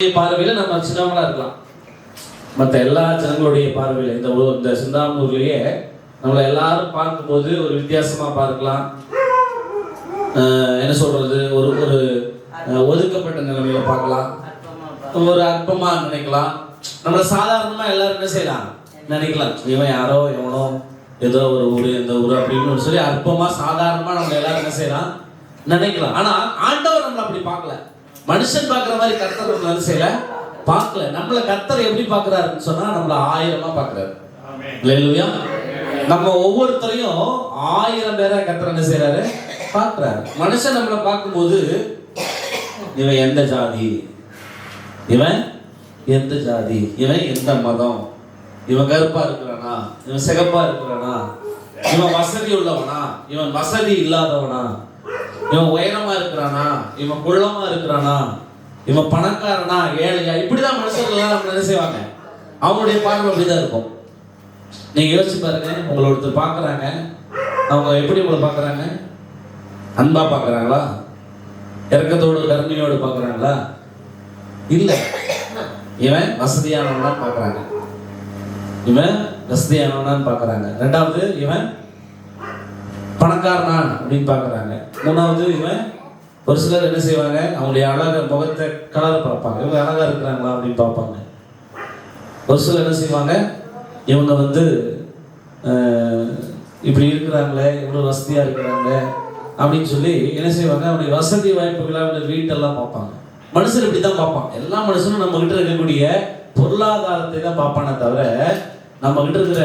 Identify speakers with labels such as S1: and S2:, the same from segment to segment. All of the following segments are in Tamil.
S1: பார்வையில நம்ம சின்னவங்களா இருக்கலாம். மற்ற எல்லா ஜனங்களுடைய பார்வையில இந்த சிந்தாமூர்லயே நம்மளை எல்லாரும் பார்க்கும்போது ஒரு வித்தியாசமா பார்க்கலாம். என்ன சொல்றது, ஒரு ஒரு ஒதுக்கப்பட்ட நிலைமையில பார்க்கலாம், ஒரு அற்பமா நினைக்கலாம். நம்மள சாதாரணமா எல்லாரும் என்ன செய்யலாம் நினைக்கலாம், இவன் யாரோ எவனோ ஏதோ ஒரு ஊரு எந்த ஊரு அப்படின்னு சொல்லி அற்பமா சாதாரணமா நம்ம எல்லாரும் என்ன செய்யலாம் நினைக்கலாம். ஆனா ஆண்டவர் நம்மள அப்படி பார்க்கல. மனுஷன் பார்க்குற மாதிரி கர்த்தர் நம்மள செய்யல பார்க்கல. நம்மள கர்த்தர் எப்படி பார்க்கிறாருன்னு சொன்னா நம்மள 1000 பார்க்கிறாரு. அல்லேலூயா. நம்ம ஒவ்வொருத்தரையும் 1000 பேரை கர்த்தர் என்ன செய்யறாரு பார்க்கிறாரு. மனுஷன் நம்மளை பார்க்கும்போது இவன் எந்த ஜாதி, இவன் எந்த ஜாதி, இவன் எந்த மதம், இவன் கருப்பா இருக்கிறானா, இவன் சிகப்பா இருக்கிறானா, இவன் வசதி உள்ளவனா, இவன் வசதி இல்லாதவனா, இவன் உயரமா இருக்கிறானா, இவன் குள்ளமா இருக்கிறானா, இவன் பணக்காரனா ஏழையா, இப்படிதான் மனுஷர்கள் நம்ம என்ன செய்வாங்க. அவங்களுடைய பார்வை அப்படிதான் இருக்கும். நீங்க யோசிச்சு பாருங்க, உங்களை ஒருத்தர் பாக்குறாங்க, அவங்க எப்படி உங்களை பாக்குறாங்க? அன்பா பாக்குறாங்களா, இறக்கத்தோடு கருணையோடு பாக்குறாங்களா? இல்ல, இவன் வசதியானவனா பாக்குறாங்க, இவன் வசதியானவனான்னு பாக்குறாங்க. ரெண்டாவது இவன் பணக்காரனா அப்படின்னு பாக்குறாங்க. மூணாவது இவன், ஒரு சிலர் என்ன செய்வாங்க, அவங்களுடைய அழக முகத்தை கலர் பார்ப்பாங்க, இவங்க அழகா இருக்கிறாங்களா அப்படின்னு பார்ப்பாங்க. ஒரு சிலர் என்ன செய்வாங்க, இவங்க இப்படி இருக்கிறாங்களே, இவ்வளவு வசதியா இருக்கிறாங்க அப்படின்னு சொல்லி என்ன செய்வாங்க, அவனுடைய வசதி வாய்ப்புகளை அவனுடைய வீட்டெல்லாம் பார்ப்பாங்க. மனுஷன் இப்படிதான் பார்ப்பான். எல்லா மனுஷனும் நம்ம கிட்ட இருக்கக்கூடிய பொருளாதாரத்தை தான் பார்ப்பானே தவிர நம்ம கிட்ட இருக்கிற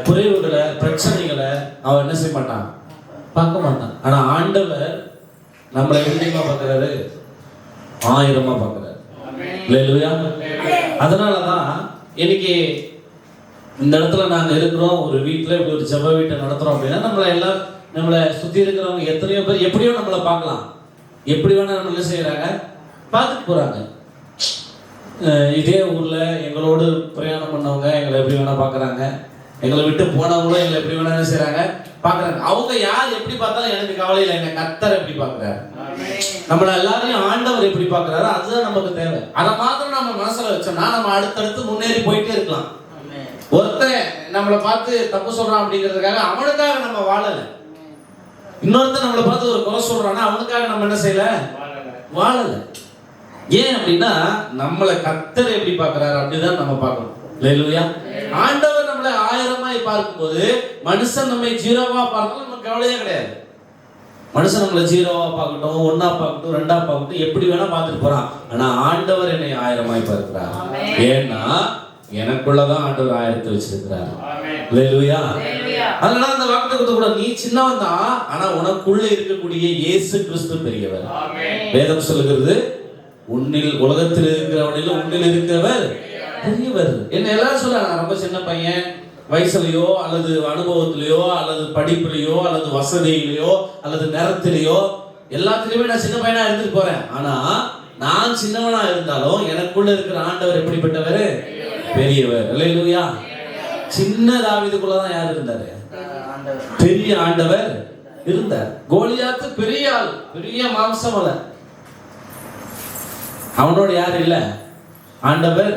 S1: குறைவுகளை பிரச்சனைகளை அவன் என்ன செய்ய மாட்டான், பார்க்க மாட்டான். ஆனா ஆண்டவர் நம்மளை எப்படிமா பார்க்கிறாரு, 1000 பார்க்கிறாரு. அல்லேலூயா. அதனாலதான் இன்னைக்கு இந்த இடத்துல நாங்க இருக்கிறோம், ஒரு வீட்டுல இப்படி ஒரு ஜெப வீட்டை நடத்துறோம் அப்படின்னா நம்மளை சுத்தி இருக்கிறவங்க எத்தனையோ பேர் எப்படியோ நம்மளை பார்க்கலாம், எப்படி வேணா நம்ம என்ன செய்யறாங்க பார்த்துட்டு போறாங்க. இதே ஊர்ல எங்களோடு பிரயாணம் பண்ணவங்க எங்களை எப்படி வேணா பாக்குறாங்க, எங்களை விட்டு போனவங்களும் எங்களை எப்படி வேணா செய்யறாங்க பாக்குறாங்க. அவங்க யார் எப்படி பார்த்தாலும் எனக்கு கவலை இல்லை, என்ன கர்த்தர் எப்படி பாக்குறாரு, நம்மள எல்லாரையும் ஆண்டவர் எப்படி பாக்குறாரு, அதுதான் நமக்கு தேவை. அதை மாத்திரம் நம்ம மனசுல வச்சோம்னா நம்ம அடுத்தடுத்து முன்னேறி போயிட்டே இருக்கலாம். ஒருத்தன் நம்மளை பார்த்து தப்பு சொல்றான் அப்படிங்கிறதுக்காக அவனுக்காக நம்ம வாழல, இன்னொருத்தன் நம்மளை பார்த்து ஒரு குறை சொல்றான்னா அவனுக்காக நம்ம என்ன செய்யல வாழல. ஏன் அப்படின்னா நம்மளை கர்த்தர் எப்படி பார்க்கிறாரு அப்படிதான் நம்ம பார்க்கணும். அல்லேலூயா. ஆண்டவர் நம்மளை 1000 பார்க்கும்போது மனுஷன் நம்மை 0வா பார்த்தாலும் நமக்கு கவலையே கிடையாது. மனுஷன் நம்மளை 0வா பார்க்கட்டும், 1ஆ பார்க்கட்டும், 2ஆ பார்க்கட்டும், எப்படி வேணா பார்த்துட்டு போறான். ஆனா ஆண்டவர் என்னை 1000 பார்க்கிறார். ஏன்னா எனக்குள்ளதான் ஆண்டவர் 1000 வச்சிருக்கிறார். அல்லேலூயா. அதனால அந்த வாக்குத்தத்தத்தை கூட நீ சின்னவன் தான், ஆனா உனக்குள்ள இருக்கக்கூடிய இயேசு கிறிஸ்து பெரியவர். வேதம் சொல்லுகிறது, உன்னில் உலகத்தில் இருக்கிறவனில் உன்னில் இருக்கிறவர் பெரியவர். என்ன எல்லாரும் சொல்றாங்க, ரொம்ப சின்ன பையன், வயசுலயோ அல்லது அனுபவத்திலேயோ அல்லது படிப்புலையோ அல்லது வசதியிலையோ அல்லது நிறத்திலேயோ எல்லாத்திலுமே நான் சின்ன பையனா இருந்துட்டு போறேன். ஆனா நான் சின்னவனா இருந்தாலும் எனக்குள்ள இருக்கிற ஆண்டவர் எப்படிப்பட்டவர், பெரியவர். அல்லேலூயா. சின்ன தாவீதுக்குள்ளதான் யார் இருந்தாரு, பெரிய ஆண்டவர் இருந்தார். கோலியாத்து பெரிய ஆள், பெரிய மாம்சம் அல்ல, அவனோட யார் இல்ல, ஆண்டவர்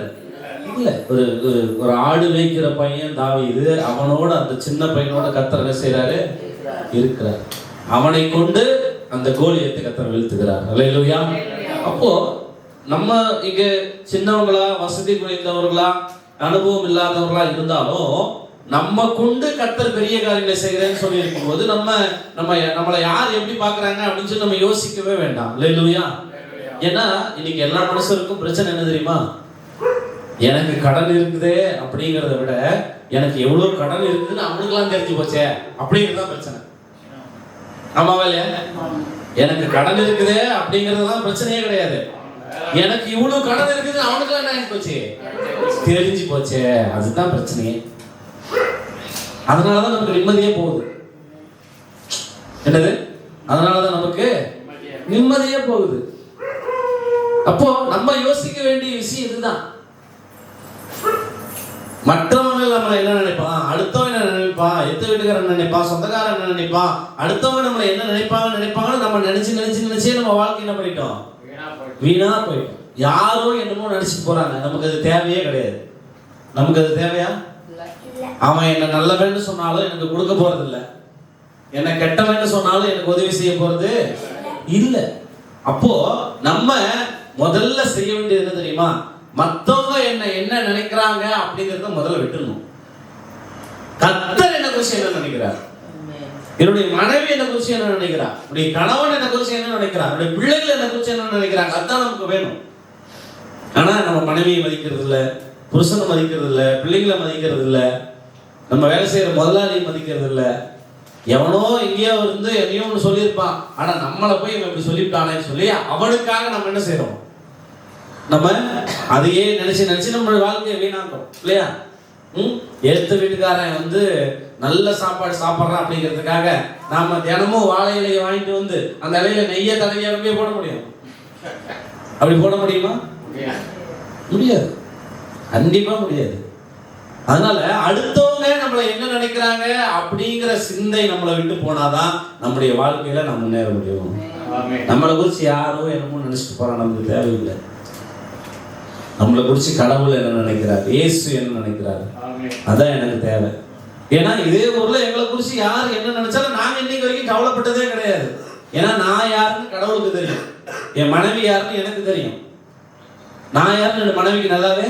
S1: இல்ல. ஒரு ஆடு மேய்க்கிற பையன் தாவீது, அவனோட அந்த சின்ன பையனோட கர்த்தர் என்ன செய்யறாரு இருக்கிறார். அவனை கொண்டு அந்த கோலியத்தை கர்த்தர் வீழ்த்துகிறார். அல்லேலூயா. அப்போ நம்ம இங்க சின்னவங்களா, வசதி குறைந்தவர்களா, அனுபவம் இல்லாதவர்களா இருந்தாலும் நம்ம கொண்டு கர்த்தர் பெரிய காரியங்களை செய்கிறேன்னு சொல்லி இருக்கும்போது நம்மளை யார் எப்படி பாக்குறாங்க அப்படின்னு சொல்லி நம்ம யோசிக்கவே வேண்டாம். அல்லேலூயா. ஏன்னா இன்னைக்கு எல்லா மனுஷருக்கும் பிரச்சனை என்ன தெரியுமா, எனக்கு கடன் இருக்குதே அப்படிங்கிறத விட எனக்கு எவ்வளவு கடன் இருக்குதுன்னு அவனுக்கெல்லாம் தெரிஞ்சு போச்சே அப்படிங்கிறதுதான் பிரச்சனை. ஆமாவா இல்லையா? எனக்கு கடன் இருக்குதே அப்படிங்கிறதுலாம் பிரச்சனையே கிடையாது. எனக்கு இவ்வளவு கடன் இருக்குது அவனுக்கெல்லாம் என்ன போச்சு தெரிஞ்சு போச்சே, அதுதான் பிரச்சனையே. அதனாலதான் நமக்கு நிம்மதியே போகுது. என்னது? அதனாலதான் நமக்கு நிம்மதியே போகுது. அப்போ நம்ம யோசிக்க வேண்டிய விஷயம் இதுதான். மற்றவங்க நம்மளை என்ன நினைப்பான், அடுத்தவன் என்ன நினைப்பான், எத்த வீட்டுக்காரன் நினைப்பான், சொந்தக்காரன் என்ன நினைப்பான், அடுத்தவங்க நம்மளை என்ன நினைப்பாங்கன்னு நம்ம நினைச்சு நம்ம வாழ்க்கை என்ன பண்ணிட்டோம், வீணா போயிட்டோம். யாரோ என்னமோ நினைச்சிட்டு போறாங்க. நமக்கு அது தேவையே கிடையாது. நமக்கு அது தேவையா? அவன் என்ன நல்லவன்னு சொன்னாலும் எனக்கு கொடுக்க போறது இல்லை, என்ன கெட்டவன்னு சொன்னாலும் எனக்கு உதவி செய்ய போறது இல்லை. அப்போ நம்ம முதல்ல செய்ய வேண்டியது என்ன தெரியுமா? மத்தவங்க என்ன நினைக்கிறாங்க அப்படிங்கறத முதல்ல விட்டுணும். கர்த்தர் என்ன குறிச்சு என்ன நினைக்கிறார், என்னுடைய மனைவி என்ன குறிச்சு என்ன நினைக்கிறார், என்னுடைய கணவன் என்ன குறிச்சு என்ன நினைக்கிறார், என்னுடைய பிள்ளைகள் என்ன குறிச்சு என்ன நினைக்கிறாங்க, அதுதான் நமக்கு வேணும். ஆனா நம்ம மனைவியை மதிக்கிறது இல்லை, புருஷனை மதிக்கிறது இல்லை, பிள்ளைங்களை மதிக்கிறது இல்லை, நம்ம வேலை செய்யற முதலாளியை மதிக்கிறது இல்லை. எவனோ எங்கேயோ இருந்து எதையோ ஒன்று சொல்லியிருப்பான், ஆனா நம்மளை போய் இவன் இப்படி சொல்லிவிட்டானேன்னு சொல்லி அவனுக்காக நம்ம என்ன செய்யறோம்? நம்ம அதையே நினைச்சு நம்ம வாழ்க்கையை வீணாக்கிறோம் இல்லையா? எடுத்த வீட்டுக்காரன் வந்து நல்ல சாப்பாடு சாப்பிட்றான் அப்படிங்கிறதுக்காக நாம தினமும் வாழை இலையை வாங்கிட்டு வந்து அந்த இலையில நெய்யை தடவியே போட முடியும்? அப்படி போட முடியுமா? முடியாது, கண்டிப்பா முடியாது. அதனால அடுத்தவங்க நம்மளை என்ன நினைக்கிறாங்க அப்படிங்கிற சிந்தை நம்மளை விட்டு போனாதான் நம்முடைய வாழ்க்கையில நம்ம முன்னேற முடியும். நம்மளை குறிச்சு யாரோ என்னமோ நினைச்சிட்டு போறான், நமக்கு தேவையில்லை. நம்மளை குறிச்சு கடவுள் என்ன நினைக்கிறார், இயேசு என்ன நினைக்கிறாரு, அதான் எனக்கு தேவை. ஏன்னா இதே ஊர்ல எங்களை குறிச்சு யார் என்ன நினைச்சாலும் நாங்க இன்னைக்கு வரைக்கும் கவலைப்பட்டதே கிடையாது. ஏன்னா நான் யாருன்னு கடவுளுக்கு தெரியும், என் மனைவி யாருன்னு எனக்கு தெரியும், நான் யாருன்னு என் மனைவிக்கு நல்லாவே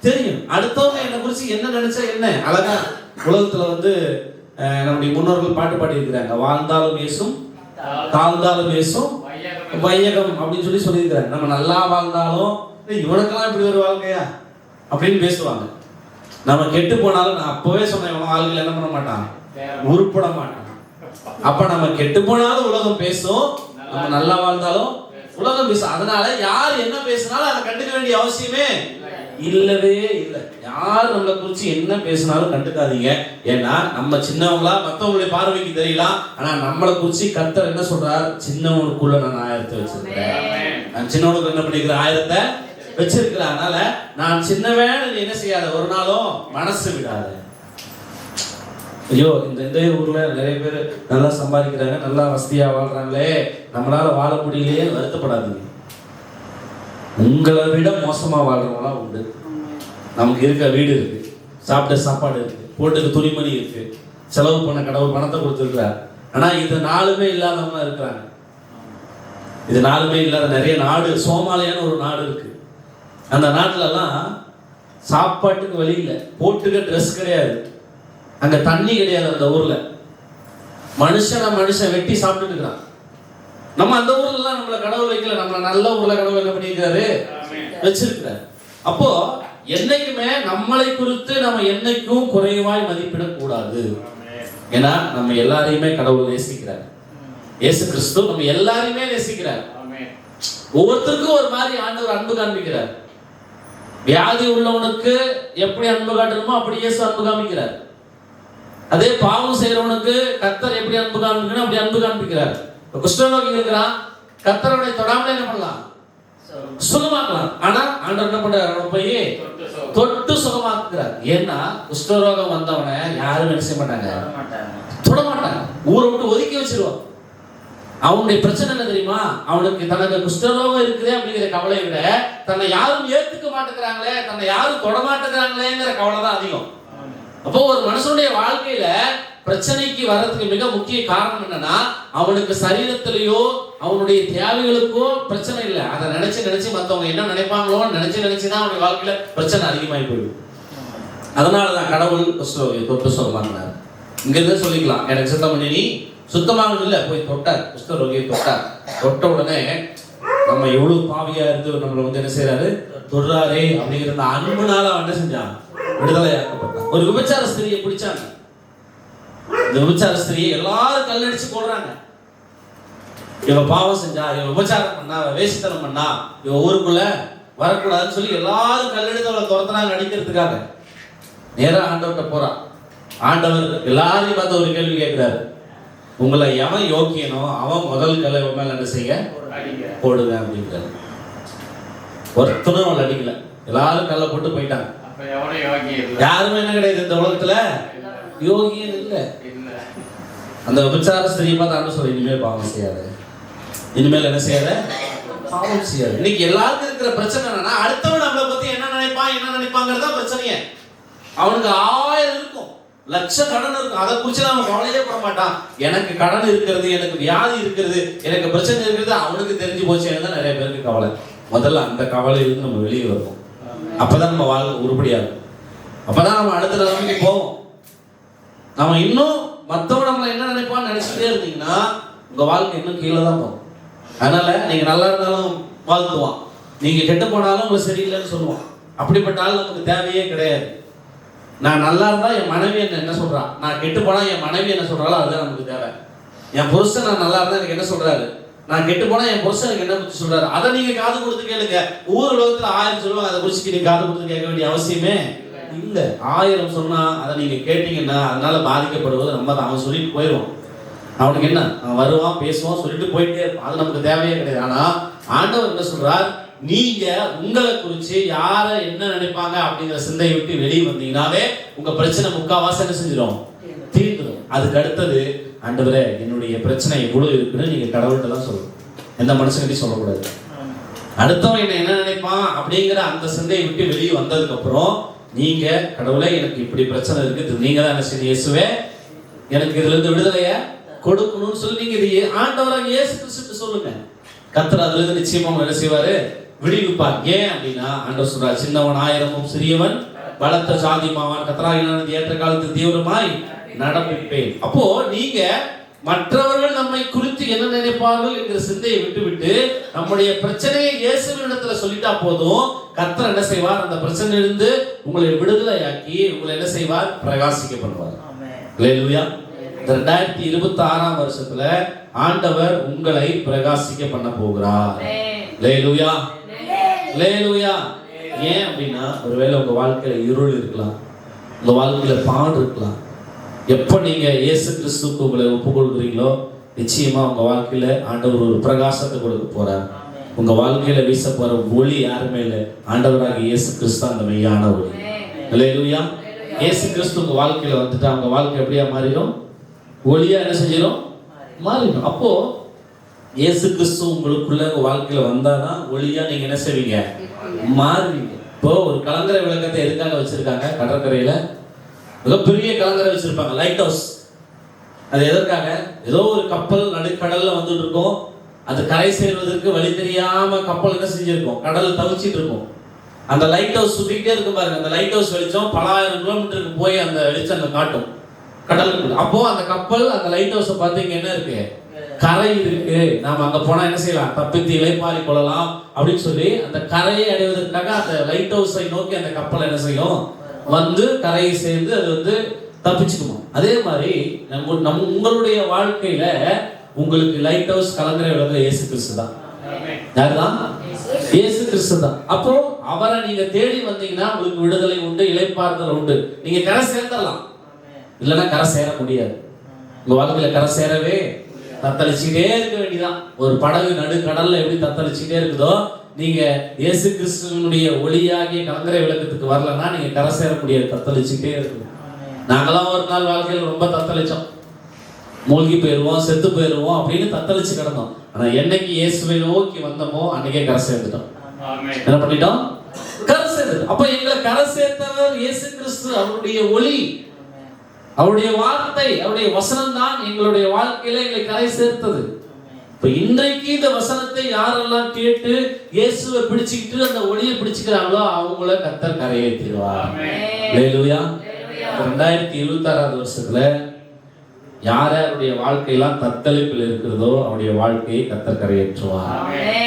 S1: தெரியும். அடுத்தவங்க என்னை குறிச்சு என்ன நினைச்சா என்ன? அழகா உலகத்துல வந்து நம்முடைய முன்னோர்கள் பாட்டு பாடி இருக்கிறாங்க, வாழ்ந்தாலும் பேசும் தாழ்ந்தாலும் பேசும் வையகம் அப்படின்னு சொல்லியிருக்கிறாங்க. நம்ம நல்லா வாழ்ந்தாலும் இவனுக்கெல்லாம் இப்படி ஒரு வாழ்க்கையா அப்படின்னு பேசுவாங்க. நம்ம கெட்டு போனாலும், நான் அப்பவே சொன்னேன், இவன் வாழ்க்கையில் என்ன பண்ண மாட்டான், உருப்பட மாட்டான். அப்ப நம்ம கெட்டு போனாலும் உலகம் பேசும், நம்ம நல்லா வாழ்ந்தாலும் உலகம் பேசும். அதனால யார் என்ன பேசினாலும் அதை கண்டுக்க வேண்டிய அவசியமே இல்லவே இல்லை. யார் நம்மளை குறிச்சு என்ன பேசினாலும் கண்டுக்காதீங்க. ஏன்னா நம்ம சின்னவங்களா மற்றவங்களுடைய பார்வைக்கு தெரியலாம், ஆனா நம்மளை குறிச்சு கர்த்தர் என்ன சொல்றார்? சின்னவனுக்குள்ள நான் ஆயிரத்தை வச்சிருக்கிறேன், நான் சின்னவனுக்கு என்ன பண்ணிக்கிறேன், ஆயிரத்தை வச்சிருக்கிறேன். அதனால நான் சின்னவன் என்ன செய்யாத, ஒரு நாளும் மனசு விடாத. ஐயோ இந்த ஊர்ல நிறைய பேர் நல்லா சம்பாதிக்கிறாங்க, நல்லா வசதியா வாழ்றாங்களே, நம்மளால வாழ முடியலையே வருத்தப்படாதீங்க. உங்களை விட மோசமா வாழ்றவங்களாம் உண்டு. நமக்கு இருக்க வீடு இருக்கு, சாப்பிட்ட சாப்பாடு இருக்கு, போட்டுக்கு துணிமணி இருக்கு, செலவு பண்ண கடவுள் பணத்தை கொடுத்துருக்கிறார். ஆனா இது நாளுமே இல்லாதவங்க இருக்கிறாங்க. இது நாளுமே இல்லாத நிறைய நாடு, சோமாலியான்னு ஒரு நாடு இருக்கு. அந்த நாட்டுலலாம் சாப்பாட்டுக்கு வழி இல்லை, போட்டுக்க ட்ரெஸ் கிடையாது, அங்க தண்ணி கிடையாது. அந்த ஊர்ல மனுஷன் வெட்டி சாப்பிட்டு இருக்கிறான். நம்ம அந்த ஊர்ல எல்லாம் நம்மள கடவுள் வைக்கல, நம்ம நல்ல ஊர்ல கடவுள் என்ன பண்ணியிருக்காரு, வச்சிருக்கிறார். அப்போ என்னைக்குமே நம்மளை குறித்து நம்ம என்னைக்கும் குறைவாய் மதிப்பிடக்கூடாது. ஏன்னா நம்ம எல்லாரையுமே கடவுள் நேசிக்கிறார். இயேசு கிறிஸ்து நம்ம எல்லாரையுமே நேசிக்கிறார். ஒவ்வொருத்தருக்கும் ஒரு மாதிரி ஆண்டவர் அன்பு காண்பிக்கிறார். வியாதி உள்ளவனுக்கு எப்படி அன்பு காட்டணுமோ அப்படி இயேசு அன்பு காமிக்கிறார். அதே பாவம் செய்யறவனுக்கு கர்த்தர் எப்படி அன்பு காண்பிக்கணும் அப்படி அன்பு காண்பிக்கிறார். குஷ்டரோகி இருக்கிறான், கர்த்தரோட தொடாமலே என்ன பண்ணலாம், சுகமாக்கலாம். ஆனா ஆண்டவர் என்ன பண்றாரு, போய் தொட்டு சுகமாக்குறார். ஏன்னா குஷ்டரோகம் வந்தவனை யாரும் என்ன செய்ய மாட்டாங்க, தொட மாட்டாங்க, ஊரை விட்டு ஒதுக்கி வச்சிருவான். அவனுடைய பிரச்சனை என்ன தெரியுமா, அவனுக்கு தனக்கு குஷ்டரோகம் இருக்குதே அப்படிங்கிற கவலையை விட தன்னை யாரும் ஏத்துக்க மாட்டேங்கிறாங்களே, தன்னை யாரும் தொட மாட்டேங்கிறாங்களேங்கிற கவலை தான் அதிகம். அப்போ ஒரு மனுஷனுடைய வாழ்க்கையில பிரச்சனைக்கு வர்றதுக்கு மிக முக்கிய காரணம் என்னன்னா, அவனுக்கு சரீரத்திலேயோ அவனுடைய தேவைகளுக்கோ பிரச்சனை இல்லை. அதை நினைச்சு மற்றவங்க என்ன நினைப்பாங்களோ நினைச்சுதான் அவனுடைய வாழ்க்கையில பிரச்சனை அதிகமாகி போயிடும். அதனாலதான் கடவுள் தொட்டு சுகமாக்கினார். இங்க இருந்து சொல்லிக்கலாம், எனக்கு சுத்தம் பண்ணி நீ சுத்தமாகணும் இல்லை, போய் தொட்டார், குஷ்டரோகியை தொட்டார். தொட்ட உடனே நம்ம எவ்வளவு பாவியா இருந்து நம்மளை வந்து என்ன செய்யறாரு, தொடுறாரே அப்படிங்கிற அந்த அன்புனால அவன் என்ன செஞ்சான், விடுதலையாக்கப்பட்டான். ஒரு விபச்சார ஸ்திரியை பிடிச்சாங்க. இந்த விபச்சார ஸ்திரியை எல்லாரும் கல்லடிச்சு போடுறாங்க. இவன் பாவம் செஞ்சா, இவன் விபச்சாரம் பண்ணா, வேசித்தனம் பண்ணா, இவன் ஊருக்குள்ள வரக்கூடாதுன்னு சொல்லி எல்லாரும் கல்லெடுத்து அவளை துரத்துனாங்க அடிக்கிறதுக்காக. நேரா ஆண்டவர்கிட்ட போறான். ஆண்டவர் எல்லாரையும் பார்த்து ஒரு கேள்வி கேட்கிறாரு, உங்களை எவன் யோக்கியனோ அவன் முதல் கல்லை மேல என்ன செய்ய போடுவேன் அப்படிங்கிறாரு. ஒருத்தனும் அவள் அடிக்கல, எல்லாரும் கல்லை போட்டு போயிட்டாங்க. யாருமே என்ன கிடையாது இந்த உலகத்துல யோகியன் இல்ல. அந்த விபச்சார ஸ்திரியை பார்த்து ஆண்டு சொல்ல, இனிமேல் பாவம் செய்யாத, இனிமேல் என்ன செய்யாத பாவம் செய்யாது. இன்னைக்கு எல்லாருக்கும் இருக்கிற பிரச்சனை என்னன்னா, அடுத்தவன் நம்மளை பத்தி என்ன நினைப்பாங்கிறதா பிரச்சனையே. அவனுக்கு 1000 இருக்கும், லட்ச கடன் இருக்கும், அதை குறிச்சு அவன் கவலையே பட மாட்டான். எனக்கு கடன் இருக்கிறது, எனக்கு வியாதி இருக்கிறது, எனக்கு பிரச்சனை இருக்கிறது அவனுக்கு தெரிஞ்சு போச்சுன்னு தான் நிறைய பேருக்கு கவலை. முதல்ல அந்த கவலையிலிருந்து நம்ம வெளியே வருவோம். அப்பதான் நம்ம வாழ்க்கை உருப்படியாகும். அப்பதான் நம்ம அடுத்த நிலைமைக்கு போவோம். நம்ம இன்னும் மற்றவங்க நம்மளை என்ன நினைப்பான்னு நினைச்சுட்டே இருந்தீங்கன்னா உங்க வாழ்க்கை இன்னும் கீழே தான் போகும். அதனால நீங்க நல்லா இருந்தாலும் வாழ்த்துவான், நீங்க கெட்டு போனாலும் உங்களை சரியில்லைன்னு சொல்லுவான். அப்படிப்பட்ட ஆள் நமக்கு தேவையே கிடையாது. நான் நல்லா இருந்தா என் மனைவி என்ன சொல்றா, நான் கெட்டு போனா என் மனைவி என்ன சொல்றாளோ அதுதான் நமக்கு தேவை. என் புருஷன் நான் நல்லா இருந்தா எனக்கு என்ன சொல்றாரு, நான் கெட்டு போனா என் புருஷன் எனக்கு என்ன பத்தி சொல்றாரு, அதை நீங்க காது கொடுத்து கேளுங்க. ஊர் உலகத்துல 1000 சொல்லுவாங்க, அதை குறிச்சு நீங்க காது கொடுத்து கேட்க வேண்டிய அவசியமே இல்ல. 1000 சொன்னா அதை நீங்க கேட்டீங்கன்னா அதனால பாதிக்கப்படுவது நம்ம தான். அவன் சொல்லிட்டு போயிடுவான், அவனுக்கு என்ன, அவன் வருவான் பேசுவான் சொல்லிட்டு போயிட்டே இருப்பான், அது நமக்கு தேவையே கிடையாது. ஆனா ஆண்டவர் என்ன சொல்றார், நீங்க உங்களை குறிச்சு யார என்ன நினைப்பாங்க அப்படிங்கிற சிந்தையை விட்டு வெளியே வந்தீங்கன்னாவே உங்க பிரச்சனை முக்காவாசி என்ன செஞ்சிடும், தீர்ந்துடும். அதுக்கு அடுத்தது, ஆண்டவரே என்னுடைய பிரச்சனை இவ்வளவு இருக்குன்னு நீங்க கடவுள்கிட்ட தான் சொல்லணும், எந்த மனுஷன்கிட்டையும் சொல்லக்கூடாது. அடுத்தவன் என்ன நினைப்பான் அப்படிங்கிற அந்த சிந்தையை விட்டு வெளியே வந்ததுக்கு அப்புறம் நீங்க கடவுளே எனக்கு இப்படி பிரச்சனை இருக்குது, நீங்க தான் என்ன செய்ய, இயேசுவே எனக்கு இதுல இருந்து விடுதலைய கொடுக்கணும்னு சொல்லி நீங்க இது ஆண்டவராக இயேசு கிறிஸ்துக்கு சொல்லுங்க. கர்த்தர் அதுல இருந்து நிச்சயமா என்ன செய்வாரு, விடுவிப்பார். ஏன் அப்படின்னா ஆண்டவர் சொல்றார், சின்னவன் 1000 சிறியவன் பலத்த சாதி மாவான், கர்த்தராகிய ஏற்ற காலத்தில் தீவிரமாய் நடப்பிப்பேன். அப்போ நீங்க மற்றவர்கள் நம்மை குறித்து என்ன நினைப்பார்கள் என்கிற சிந்தையை விட்டு நம்முடைய பிரச்சனையை இயேசுவின் இடத்துல சொல்லிட்டா போதும், கர்த்தர் என்ன செய்வார், அந்த பிரச்சனையிலிருந்து உங்களை விடுதலையாக்கி உங்களை என்ன செய்வார், பிரகாசிக்க பண்ணுவார். அல்லேலூயா. 2026 வருஷத்துல ஆண்டவர் உங்களை பிரகாசிக்க பண்ண போகிறார். அல்லேலூயா, அல்லேலூயா. ஏன் அப்படின்னா ஒருவேளை உங்க வாழ்க்கையில இருள் இருக்கலாம், உங்க வாழ்க்கையில பாடு இருக்கலாம். எப்ப நீங்க இயேசு கிறிஸ்துவுக்கு உங்களை ஒப்புக்கொள்கிறீங்களோ நிச்சயமா உங்க வாழ்க்கையில ஆண்டவர் ஒரு பிரகாசத்தை கொடுக்க போறார். உங்க வாழ்க்கையில வீச போற ஒளி யாருமே இல்லை, ஆண்டவராக இயேசு கிறிஸ்து அந்த மெய்யான ஒளி. அல்லேலூயா. இயேசு கிறிஸ்து உங்க வாழ்க்கையில வந்துட்டா உங்க வாழ்க்கை எப்படியா மாறிடும், ஒளியா என்ன செஞ்சிடும், மாறிடும். அப்போ இயேசு கிறிஸ்து உங்களுக்குள்ள உங்க வாழ்க்கையில வந்தாதான் ஒளியா நீங்க என்ன செய்வீங்க, மாறுவீங்க. இப்போ ஒரு கலங்கரை விளக்கத்தை எதுக்காக வச்சிருக்காங்க, கடற்கரையில மிகப்பெரிய கலங்கரை வச்சிருப்பாங்க, லைட் ஹவுஸ். அது எதற்காக, ஏதோ ஒரு கப்பல் நடுக்கடல்ல வந்துட்டு இருக்கும், அது கரை சேர்வதற்கு வழி தெரியாம கப்பல் என்ன செஞ்சிருக்கும், கடல் தவிச்சிட்டு இருக்கும். அந்த லைட் ஹவுஸ் சுத்திக்கிட்டே இருக்கும் பாருங்க, அந்த லைட் ஹவுஸ் வெளிச்சம் பல 1000 கிலோமீட்டருக்கு போய் அந்த வெளிச்சம் அங்க காட்டும் கடலுக்கு. அப்போ அந்த கப்பல் அந்த லைட் ஹவுஸை பார்த்து இங்க என்ன இருக்கு, கரை இருக்கு, நாம அங்க போனா என்ன செய்யலாம், தப்பித்து இளைப்பாறி கொள்ளலாம் அப்படின்னு சொல்லி அந்த கரையை அடைவதற்காக அந்த லைட் ஹவுஸை நோக்கி அந்த கப்பல் என்ன செய்யும், வந்து கரையை சேர்ந்து அது வந்து தப்பிச்சுக்குமா. அதே மாதிரி உங்களுடைய வாழ்க்கையில உங்களுக்கு லைட் ஹவுஸ் கலங்கரை விளக்கு இயேசு கிறிஸ்து தான். யாருதான், இயேசு கிறிஸ்து தான். அப்போ அவரை நீங்க தேடி வந்தீங்கன்னா உங்களுக்கு விடுதலை உண்டு, இளைப்பாறுதல் உண்டு. நீங்க கரை சேர்ந்துடலாம், இல்லைன்னா கரை சேர முடியாது. உங்க வாழ்க்கையில கரை சேரவே தத்தளிச்சுட்டே இருக்க வேண்டியதான். ஒரு படகு நடு கடல்ல எப்படி தத்தளிச்சுட்டே இருக்குதோ, நீங்க இயேசு கிறிஸ்துவினுடைய ஒளியாகிய கலங்கரை விளக்கத்துக்கு வரலன்னா நீங்க கரை சேர முடியாது, தத்தளிச்சுட்டே இருக்கும். நாங்களாம் ஒரு நாள் வாழ்க்கையில் ரொம்ப தத்தளிச்சோம், மூழ்கி போயிடுவோம், செத்து போயிடுவோம் அப்படின்னு தத்தளிச்சு கிடந்தோம். ஆனா என்னைக்கு இயேசுவை நோக்கி வந்தோமோ அன்னைக்கே கரை சேர்ந்துட்டோம். என்ன பண்ணிட்டோம், கரை சேர்ந்துட்டோம். அப்ப எங்களை கரை சேர்த்தவர் இயேசு கிறிஸ்து, அவருடைய ஒளி, அவருடைய வார்த்தை, அவருடைய வசனம் தான் எங்களுடைய வாழ்க்கையில எங்களை கரை சேர்த்தது. இப்ப இன்றைக்கு இந்த வசனத்தை யாரெல்லாம் கேட்டு இயேசுவை பிடிச்சுக்கிட்டு அந்த ஒளியை பிடிச்சுக்கிறாங்களோ அவங்கள கர்த்தர் கரையேற்றிடுவார். அல்லேலூயா. 2026 வருஷத்துல யார் யாருடைய வாழ்க்கையெல்லாம் தத்தளிப்பில் இருக்கிறதோ அவருடைய வாழ்க்கையை கர்த்தர் கரையேற்றுவார்.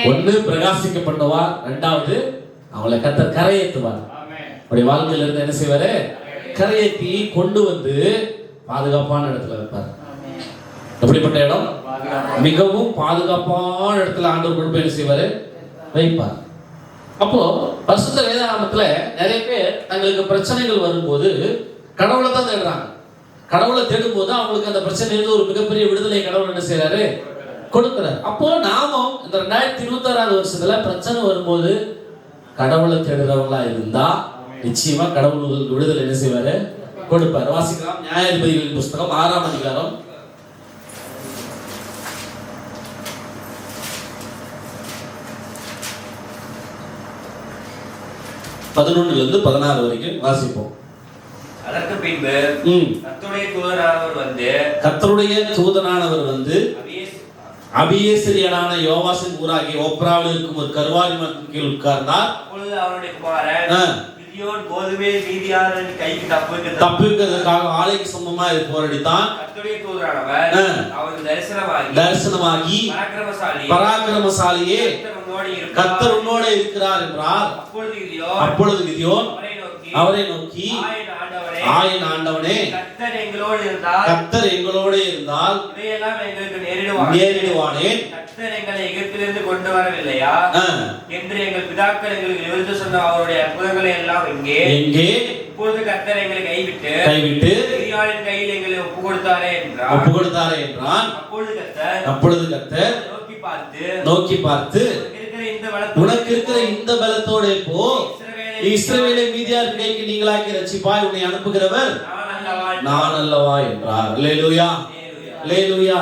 S1: ஒன்று பிரகாசிக்கப்பட்டவார், இரண்டாவது அவங்களை கர்த்தர் கரையேற்றுவார். அவருடைய வாழ்க்கையில இருந்து என்ன செய்வாரு, கரையேற்றி கொண்டு வந்து பாதுகாப்பான இடத்துல வைப்பார். எப்படிப்பட்ட இடம், மிகவும் பாதுகாப்பான இடத்துல ஆண்டவர் கொண்டு போய் என்ன செய்வாரு, வைப்பார். அப்போ பரிசுத்த வேதாகமத்துல நிறைய பேர் தங்களுக்கு பிரச்சனைகள் வரும்போது கடவுளை தான் தேடுறாங்க. கடவுளை தேடும் போது அவங்களுக்கு அந்த பிரச்சனையிலிருந்து ஒரு மிகப்பெரிய விடுதலை கடவுள் என்ன செய்யறாரு, கொடுக்கிறார். அப்போ நாமும் இந்த 2026 வருஷத்துல பிரச்சனை வரும்போது கடவுளை தேடுறவங்களா இருந்தா நிச்சயமா கடவுள் விடுதலை என்ன செய்வாரு, கொடுப்பார். வாசிக்கலாம் நியாயாதிபதிகளின் புஸ்தகம் 6ஆம் அதிகாரம் 6 11 16 வரைக்கும் வாசிப்போம்.
S2: அதற்கு பின்பு கர்த்தருடைய தூதனானவர் வந்து அபியேஸ்ரியனான யோவாசின் ஊராகிய ஒப்ராவில் இருக்கும் ஒரு கர்வாரி மரத்தின் கீழ் உட்கார்ந்தார். அப்பொழுது அவருடைய குமாரன் கிதியோன் கோதுமை மீதியானின் கைக்கு
S1: தப்புவிக்கிறதுக்காக ஆலைக்கு சமமா போராடித்தான்.
S2: கர்த்தருடைய தூதனானவர் அவருக்கு
S1: தரிசனமாகி பராக்கிரமசாலியே கர்த்தர் உன்னோடு இருக்கிறார் என்றார். அப்பொழுது கிதியோன் அவரை நோக்கி ஆயின் ஆண்டவனே, கர்த்தர் எங்களோடு இருந்தால்
S2: இவையெல்லாம் எங்களுக்கு
S1: நேரிடுவானேன்.
S2: கர்த்தர் எங்களை எகிப்திலிருந்து கொண்டு வரவில்லையா என்று எங்கள் பிதாக்கள் எங்களுக்கு எழுத சொன்ன அவருடைய அற்புதங்களை எல்லாம் எங்கே? இப்பொழுது கர்த்தர் எங்களை கைவிட்டு மிதியானின் கையில் எங்களை ஒப்பு கொடுத்தாரே என்றான். அப்பொழுது கர்த்தர் நோக்கி பார்த்து உனக்கு இருக்கிற இந்த பலத்தோட போ, இஸ்ரவேலை மீதியார் கைக்கு நீங்களாக்கி ரட்சிப்பாய், உன்னை அனுப்புகிறவர் நான் அல்லவா என்றார். அல்லேலூயா, அல்லேலூயா.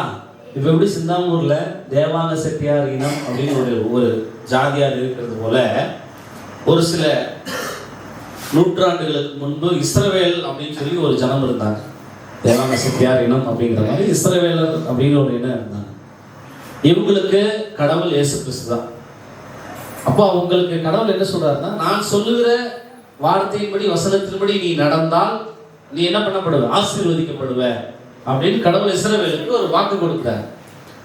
S2: இப்ப எப்படி சிந்தாமூர்ல தேவாங்க செட்டியார் இனம் அப்படின்னு ஒரு ஜாதியார் இருக்கிறது போல ஒரு சில நூற்றாண்டுகளுக்கு முன்பு இஸ்ரவேல் அப்படின்னு சொல்லி ஒரு ஜனம் இருந்தாங்க. தேவாங்க செட்டியார் இனம் அப்படிங்கிற மாதிரி இஸ்ரவேலர் அப்படின்னு ஒரு இனம் இருந்தாங்க. இவங்களுக்கு கடவுள் இயேசு கிறிஸ்து தான். அப்போ அவங்களுக்கு கடவுள் என்ன சொல்றாருன்னா, நான் சொல்லுகிற வார்த்தையின்படி வசனத்தின்படி நீ நடந்தால் நீ என்ன பண்ணப்படுவ? ஆசீர்வதிக்கப்படுவ அப்படின்னு கடவுள் இஸ்ரவேலுக்கு ஒரு வாக்கு கொடுக்குறாரு.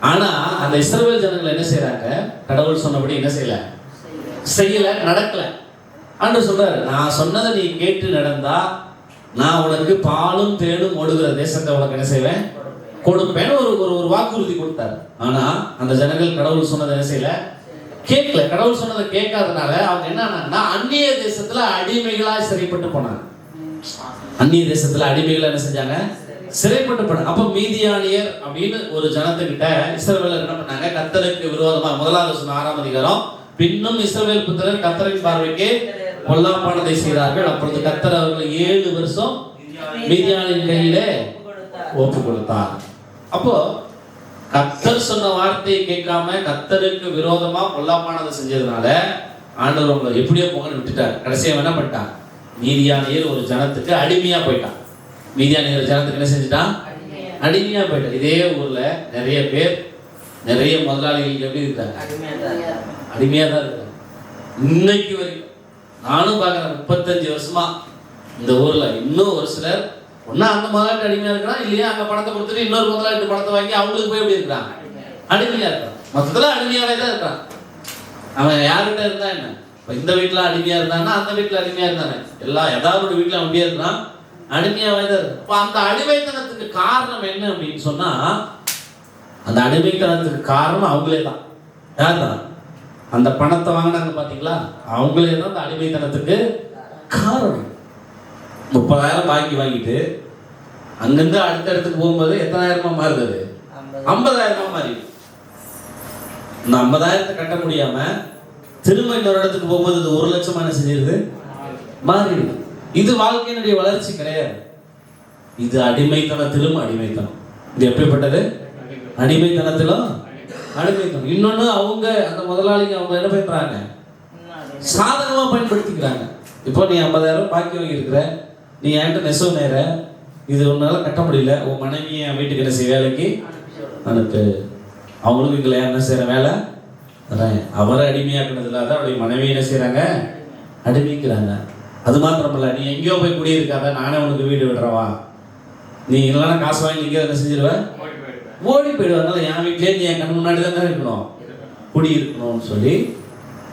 S2: ஆனா அந்த இஸ்ரவேல் ஜனங்கள் என்ன செய்யறாங்க? கடவுள் சொன்னபடி என்ன செய்யல, நடக்கல. ஆண்டவர் சொல்றாரு, நான் சொன்னதை நீ கேட்டு நடந்தா நான் உனக்கு பாலும் தேனும் ஓடுகிற தேசத்தை உனக்கு என்ன செய்வேன்? கொடுப்பேன்னு ஒரு வாக்குறுதி கொடுத்தாரு. ஆனா அந்த ஜனங்கள் கடவுள் சொன்னதை என்ன செய்யல, கேட்கல. கடவுள் சொன்னதை கேட்காதனால அவங்க என்ன, அந்நிய தேசத்துல அடிமைகளா சிறைப்பட்டு போனாங்க. அந்நிய தேசத்துல அடிமைகளா என்ன செஞ்சாங்க? சிறைப்பட்டு போனாங்க. அப்ப மீதியானியர் அப்படின்னு ஒரு ஜனத்துக்கிட்ட இஸ்ரவேலர் என்ன பண்ணாங்க? கர்த்தருக்கு விரோதமா, முதலாவது சொன்ன 6ஆம் அதிகாரம், பின்னும் இஸ்ரவேல் புத்திரர் கர்த்தரின் பார்வைக்கு பொல்லாப்பானதை செய்தார்கள். அப்பொழுது கர்த்தர் அவர்கள் 7 வருஷம் மீதியானின் கையிலே ஒப்பு கொடுத்தார். அப்போ கர்த்தர் சொன்ன வார்த்தையை கேட்காம கர்த்தருக்கு விரோதமா பொல்லாப்பானதை செஞ்சதுனால ஆண்டவர் உங்களை எப்படியோ போகன்னு விட்டுட்டார். கடைசியா என்ன பண்ணிட்டான்? மீதியானியர் ஒரு ஜனத்துக்கு அடிமையா போயிட்டான். மீதியானியர் ஜனத்துக்கு என்ன செஞ்சுட்டான்? அடிமையா போயிட்டான். இதே ஊர்ல நிறைய பேர், நிறைய முதலாளிகள் எப்படி இருக்காங்க? அடிமையா தான் இருக்காங்க இன்னைக்கு வரைக்கும். நானும் பார்க்குறேன் 35 வருஷமா இந்த ஊர்ல இன்னும் ஒரு சிலர் ஒன்னா அந்த முதலாளிட்டு அடிமையா இருக்கிறான், இல்லையா அங்க பணத்தை கொடுத்துட்டு இன்னொரு முதலாளிட்டு பணத்தை வாங்கி அவங்களுக்கு போய் எப்படி இருக்கிறான்? அடிமையா இருக்கான். மொத்தத்துல அடிமையாவே தான் இருக்கான். அவன் யார்கிட்ட இருந்தா என்ன? இப்ப இந்த வீட்டுல அடிமையா இருந்தான்னா அந்த வீட்டுல அடிமையா இருந்தானே, எல்லாம் ஏதாவது ஒரு வீட்டுல அப்படியே இருந்தான், அடிமையாவே தான் இருக்கு. இப்ப அந்த அடிமைத்தனத்துக்கு காரணம் என்ன அப்படின்னு சொன்னா, அந்த அடிமைத்தனத்துக்கு காரணம் அவங்களே தான். யார் தான்? அந்த பணத்தை வாங்கினாங்க பாத்தீங்களா, அவங்களே தான் அந்த அடிமைத்தனத்துக்கு காரணம். 30,000 வாங்கிட்டு அங்கிருந்து அடுத்த இடத்துக்கு போகும்போது எத்தனாயிரமா மாறுது? 50,000 மாறி. இந்த 50,000 கட்ட முடியாம திரும்ப இன்னொரு இடத்துக்கு போகும்போது இது 1 லட்சம் என்ன செஞ்சிருது? மாறிடுது. இது வாழ்க்கையினுடைய வளர்ச்சி கிடையாது. இது அடிமைத்தனத்திலும் அடிமைத்தனம். இது எப்படிப்பட்டது? அடிமைத்தனத்திலும் அடிமைத்தனம். இன்னொன்னு, அவங்க அந்த முதலாளிங்க அவங்க என்ன பண்றாங்க? சாதகமா பயன்படுத்திக்கிறாங்க. இப்போ நீ 50,000 பாக்கி வாங்கியிருக்கிற, நீ என்கிட்ட நெசவு நேர, இது உன்னால கட்ட முடியல, உன் மனைவியை என் வீட்டுக்கு என்ன செய்ய வேலைக்கு அனுப்பு. அவங்களுக்கு இங்கே என்ன செய்யற வேலை? அவரை அடிமையாக்குனது இல்லாத அவருடைய மனைவியை என்ன செய்யறாங்க? அடிமைக்கிறாங்க. அது மாத்திரமல்ல, நீ எங்கேயோ போய் குடியிருக்காத, நானே உனக்கு வீடு விடுறவா, நீ இல்லைன்னா காசு வாங்கி நீங்க என்ன செஞ்சிருவேன்? ஓடி போயிடுவாங்க. என் வீட்லயே நீ என் கண் முன்னாடி தானே இருக்கணும், குடி இருக்கணும்னு சொல்லி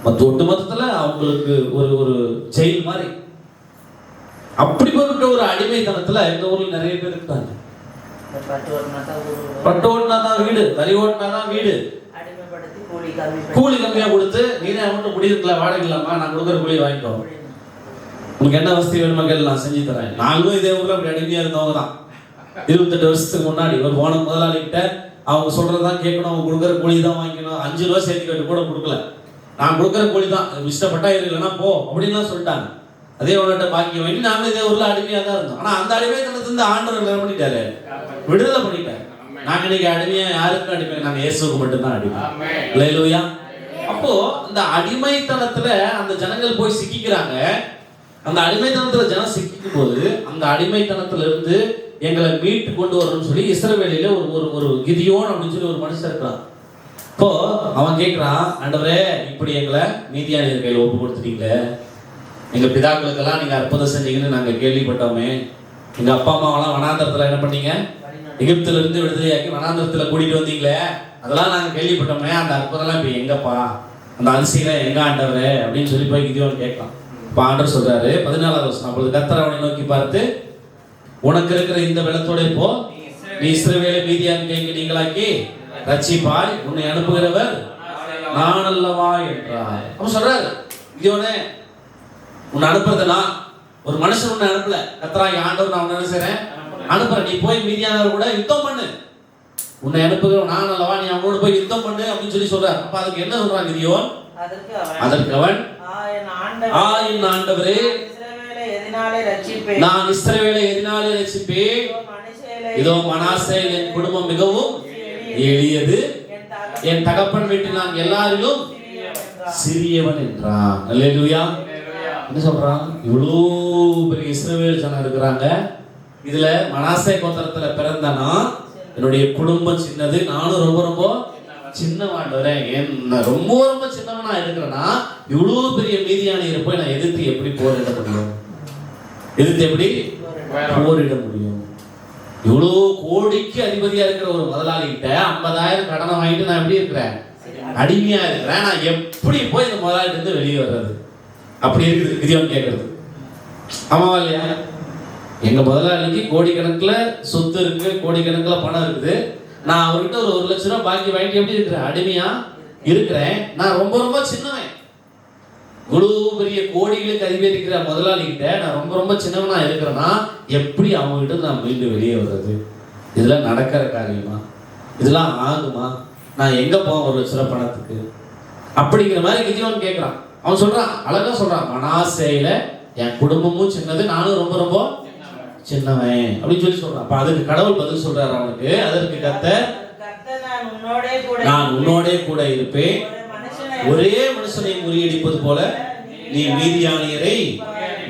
S2: ஒட்டு மொத்தத்துல அவங்களுக்கு ஒரு செயல் மாதிரி. அப்படிப்பட்ட ஒரு அடிமைத்தனத்துல இந்த ஊர்ல நிறைய பேர் இருக்காங்க. பட்டு ஓட்டினா தான் வீடு, வரி ஓட்டினா தான் வீடு, கூலி கம்மியா கொடுத்து நீனே அவன்கிட்ட குடியிருக்கல, வாடகை இல்லாம நான் கொடுக்குற கூலி வாங்கிக்கோ, உனக்கு என்ன வசதி வேணுமா கேள்வி, நான் செஞ்சு தரேன். நாங்களும் இதே ஊர்ல அப்படி அடிமையா இருந்தவங்க தான். 28 வருஷத்துக்கு முன்னாடி ஒரு போன முதலாளிகிட்ட அவங்க சொல்றதுதான் கேட்கணும், அவங்க கொடுக்குற கூலி தான் வாங்கிக்கணும், 5 ரூபா சேர்த்து கேட்டு கூட கொடுக்கல, நான் கொடுக்குற கூலி தான், இஷ்டப்பட்டா இல்லைன்னா போ அப்படின்லாம் சொல்லிட்டாங்க. அதே உங்கள்கிட்ட பாக்கி வாங்கி நாங்களும் இதே ஊர்ல அடிமையா தான் இருந்தோம். ஆனா அந்த அடிமைத்தனத்திலிருந்து ஆண்டவர் என்ன பண்ணிட்டாரு? விடுதலை பண்ணிட்டாரு. நாங்க இன்னைக்கு அடிமையா யாருக்கும் அடிமை? நாங்க இயேசுவுக்கு மட்டும்தான் அடிமை. அல்லேலூயா. அப்போ இந்த அடிமைத்தனத்துல அந்த ஜனங்கள் போய் சிக்கிக்கிறாங்க. அந்த அடிமைத்தனத்துல ஜனம் சிக்கிக்கும் போது அந்த அடிமைத்தனத்துல இருந்து எங்களை மீட்டு கொண்டு வரணும்னு சொல்லி இஸ்ரவேலில ஒரு கிதியோன் அப்படின்னு சொல்லி ஒரு மனுஷன் இருக்கிறான். இப்போ அவன் கேட்கிறான், ஆண்டவரே இப்படி எங்களை மீதியானியர் கையில் ஒப்பு கொடுத்துட்டீங்களே, எங்க பிதாக்களுக்கெல்லாம் நீங்க அற்புதம் செஞ்சீங்கன்னு நாங்க கேள்விப்பட்டோமே, எங்க அப்பா அம்மாவெல்லாம் வனாந்தரத்துல என்ன பண்ணீங்க, எகிப்துல இருந்து விடுதலையாக்கி வனாந்தரத்துல கூட்டிட்டு வந்தீங்களே, அதெல்லாம் நாங்க கேள்விப்பட்டோமே, அந்த அற்புதம்லாம் இப்ப எங்கப்பா, அந்த அரிசியெல்லாம் எங்க ஆண்டவரே அப்படின்னு சொல்லி போய் கிதியோன் கேட்கலாம். இப்ப ஆண்டவர் சொல்றாரு 14வது வசனம், அப்பொழுது கர்த்தர் அவனை நோக்கி பார்த்து, உனக்கு இருக்கிற இந்த வெள்ளத்தோட போ, நீ இஸ்ரவேலை மீதியான் கைக்கு நீங்களாக்கி ரட்சிப்பாய், உன்னை அனுப்புகிறவர் நான் அல்லவா என்றார். அவன் சொல்றாரு, கிதியோனே உன்னை அனுப்புறதுனா ஒரு மனுஷன் உன்னை அனுப்பல, கர்த்தராகிய ஆண்டவர் நான் உன்னை என்ன செய்றேன் அனுப்புறேன், நீ போய் மீதியானவர் கூட யுத்தம் பண்ணு, உன்னை அனுப்புகிறவன் நான் அல்லவா, நீ அவனோட போய் யுத்தம் பண்ணு அப்படின்னு சொல்லி சொல்றாரு. அப்ப அதுக்கு என்ன சொல்றான் கிதியோன்? அதற்கு அவன், என் ஆண்டவரே நான் இஸ்ரவேலை எதினாலே ரட்சிப்பேன், இதோ மனாசே என் குடும்பம் மிகவும் எளியது, என் தகப்பன் வீட்டில் நான் எல்லாரிலும் சிறியவன் என்றான். அல்லேலூயா. என்ன சொல்றான்? இவ்வளோ பெரிய இஸ்ரவேல் ஜனம் இருக்கிறாங்க, இதுல மனாசே கோத்திரத்துல பிறந்தனா என்னுடைய குடும்பம் சின்னது, நானும் ரொம்ப ரொம்ப சின்னவாண்டவரேன், என்ன ரொம்ப ரொம்ப சின்னவனா இருக்கிறேன்னா இவ்வளவு பெரிய மீதியானியரை போய் நான் எதிர்த்து எப்படி போரிட முடியும், எதிர்த்து எப்படி போரிட முடியும்? இவ்வளோ கோடிக்கு அதிபதியா இருக்கிற ஒரு முதலாளி கிட்ட 50,000 கடனை வாங்கிட்டு நான் எப்படி இருக்கிறேன், அடிமையா இருக்கிறேன், நான் எப்படி போய் இந்த முதலாளிட்ட இருந்து வெளியே வர்றது? அப்படி இருக்குது கிதியோன் கேட்கறது. ஆமாவா இல்லையா? எங்க முதலாளிக்கு கோடிக்கணக்கில் சொத்து இருக்கு, கோடிக்கணக்கில் பணம் இருக்குது, நான் அவர்கிட்ட ஒரு 1 லட்சம் ரூபாய் பாக்கி வாங்கிட்டு எப்படி இருக்கிறேன், அடிமையா இருக்கிறேன், நான் ரொம்ப ரொம்ப சின்னவன். இவ்வளவு பெரிய கோடிகளுக்கு அதிபதிக்கிற முதலாளி கிட்ட நான் ரொம்ப ரொம்ப சின்னவனா இருக்கிறேன்னா எப்படி அவங்க கிட்ட நான் மீண்டும் வெளியே வர்றது? இதெல்லாம் நடக்கிற காரியமா? இதெல்லாம் ஆகுமா? நான் எங்க போவேன் 1 லட்சம் ரூபாய் பணத்துக்கு? அப்படிங்கிற மாதிரி கிதியோன் கேட்கிறான். அவன் சொல்றான், அழகா சொல்றான், மனாசேயில என் குடும்பமும் சின்னது, நானும் ரொம்ப ரொம்ப சின்னவன் அப்படின்னு சொல்லி சொல்றான். அப்ப அதுக்கு கடவுள் பதில் சொல்றாரு அவனுக்கு. அதற்கு கர்த்தர், நான் உன்னோட கூட இருப்பேன், ஒரே மனுஷனை முறியடிப்பது போல நீ மீதியானியரை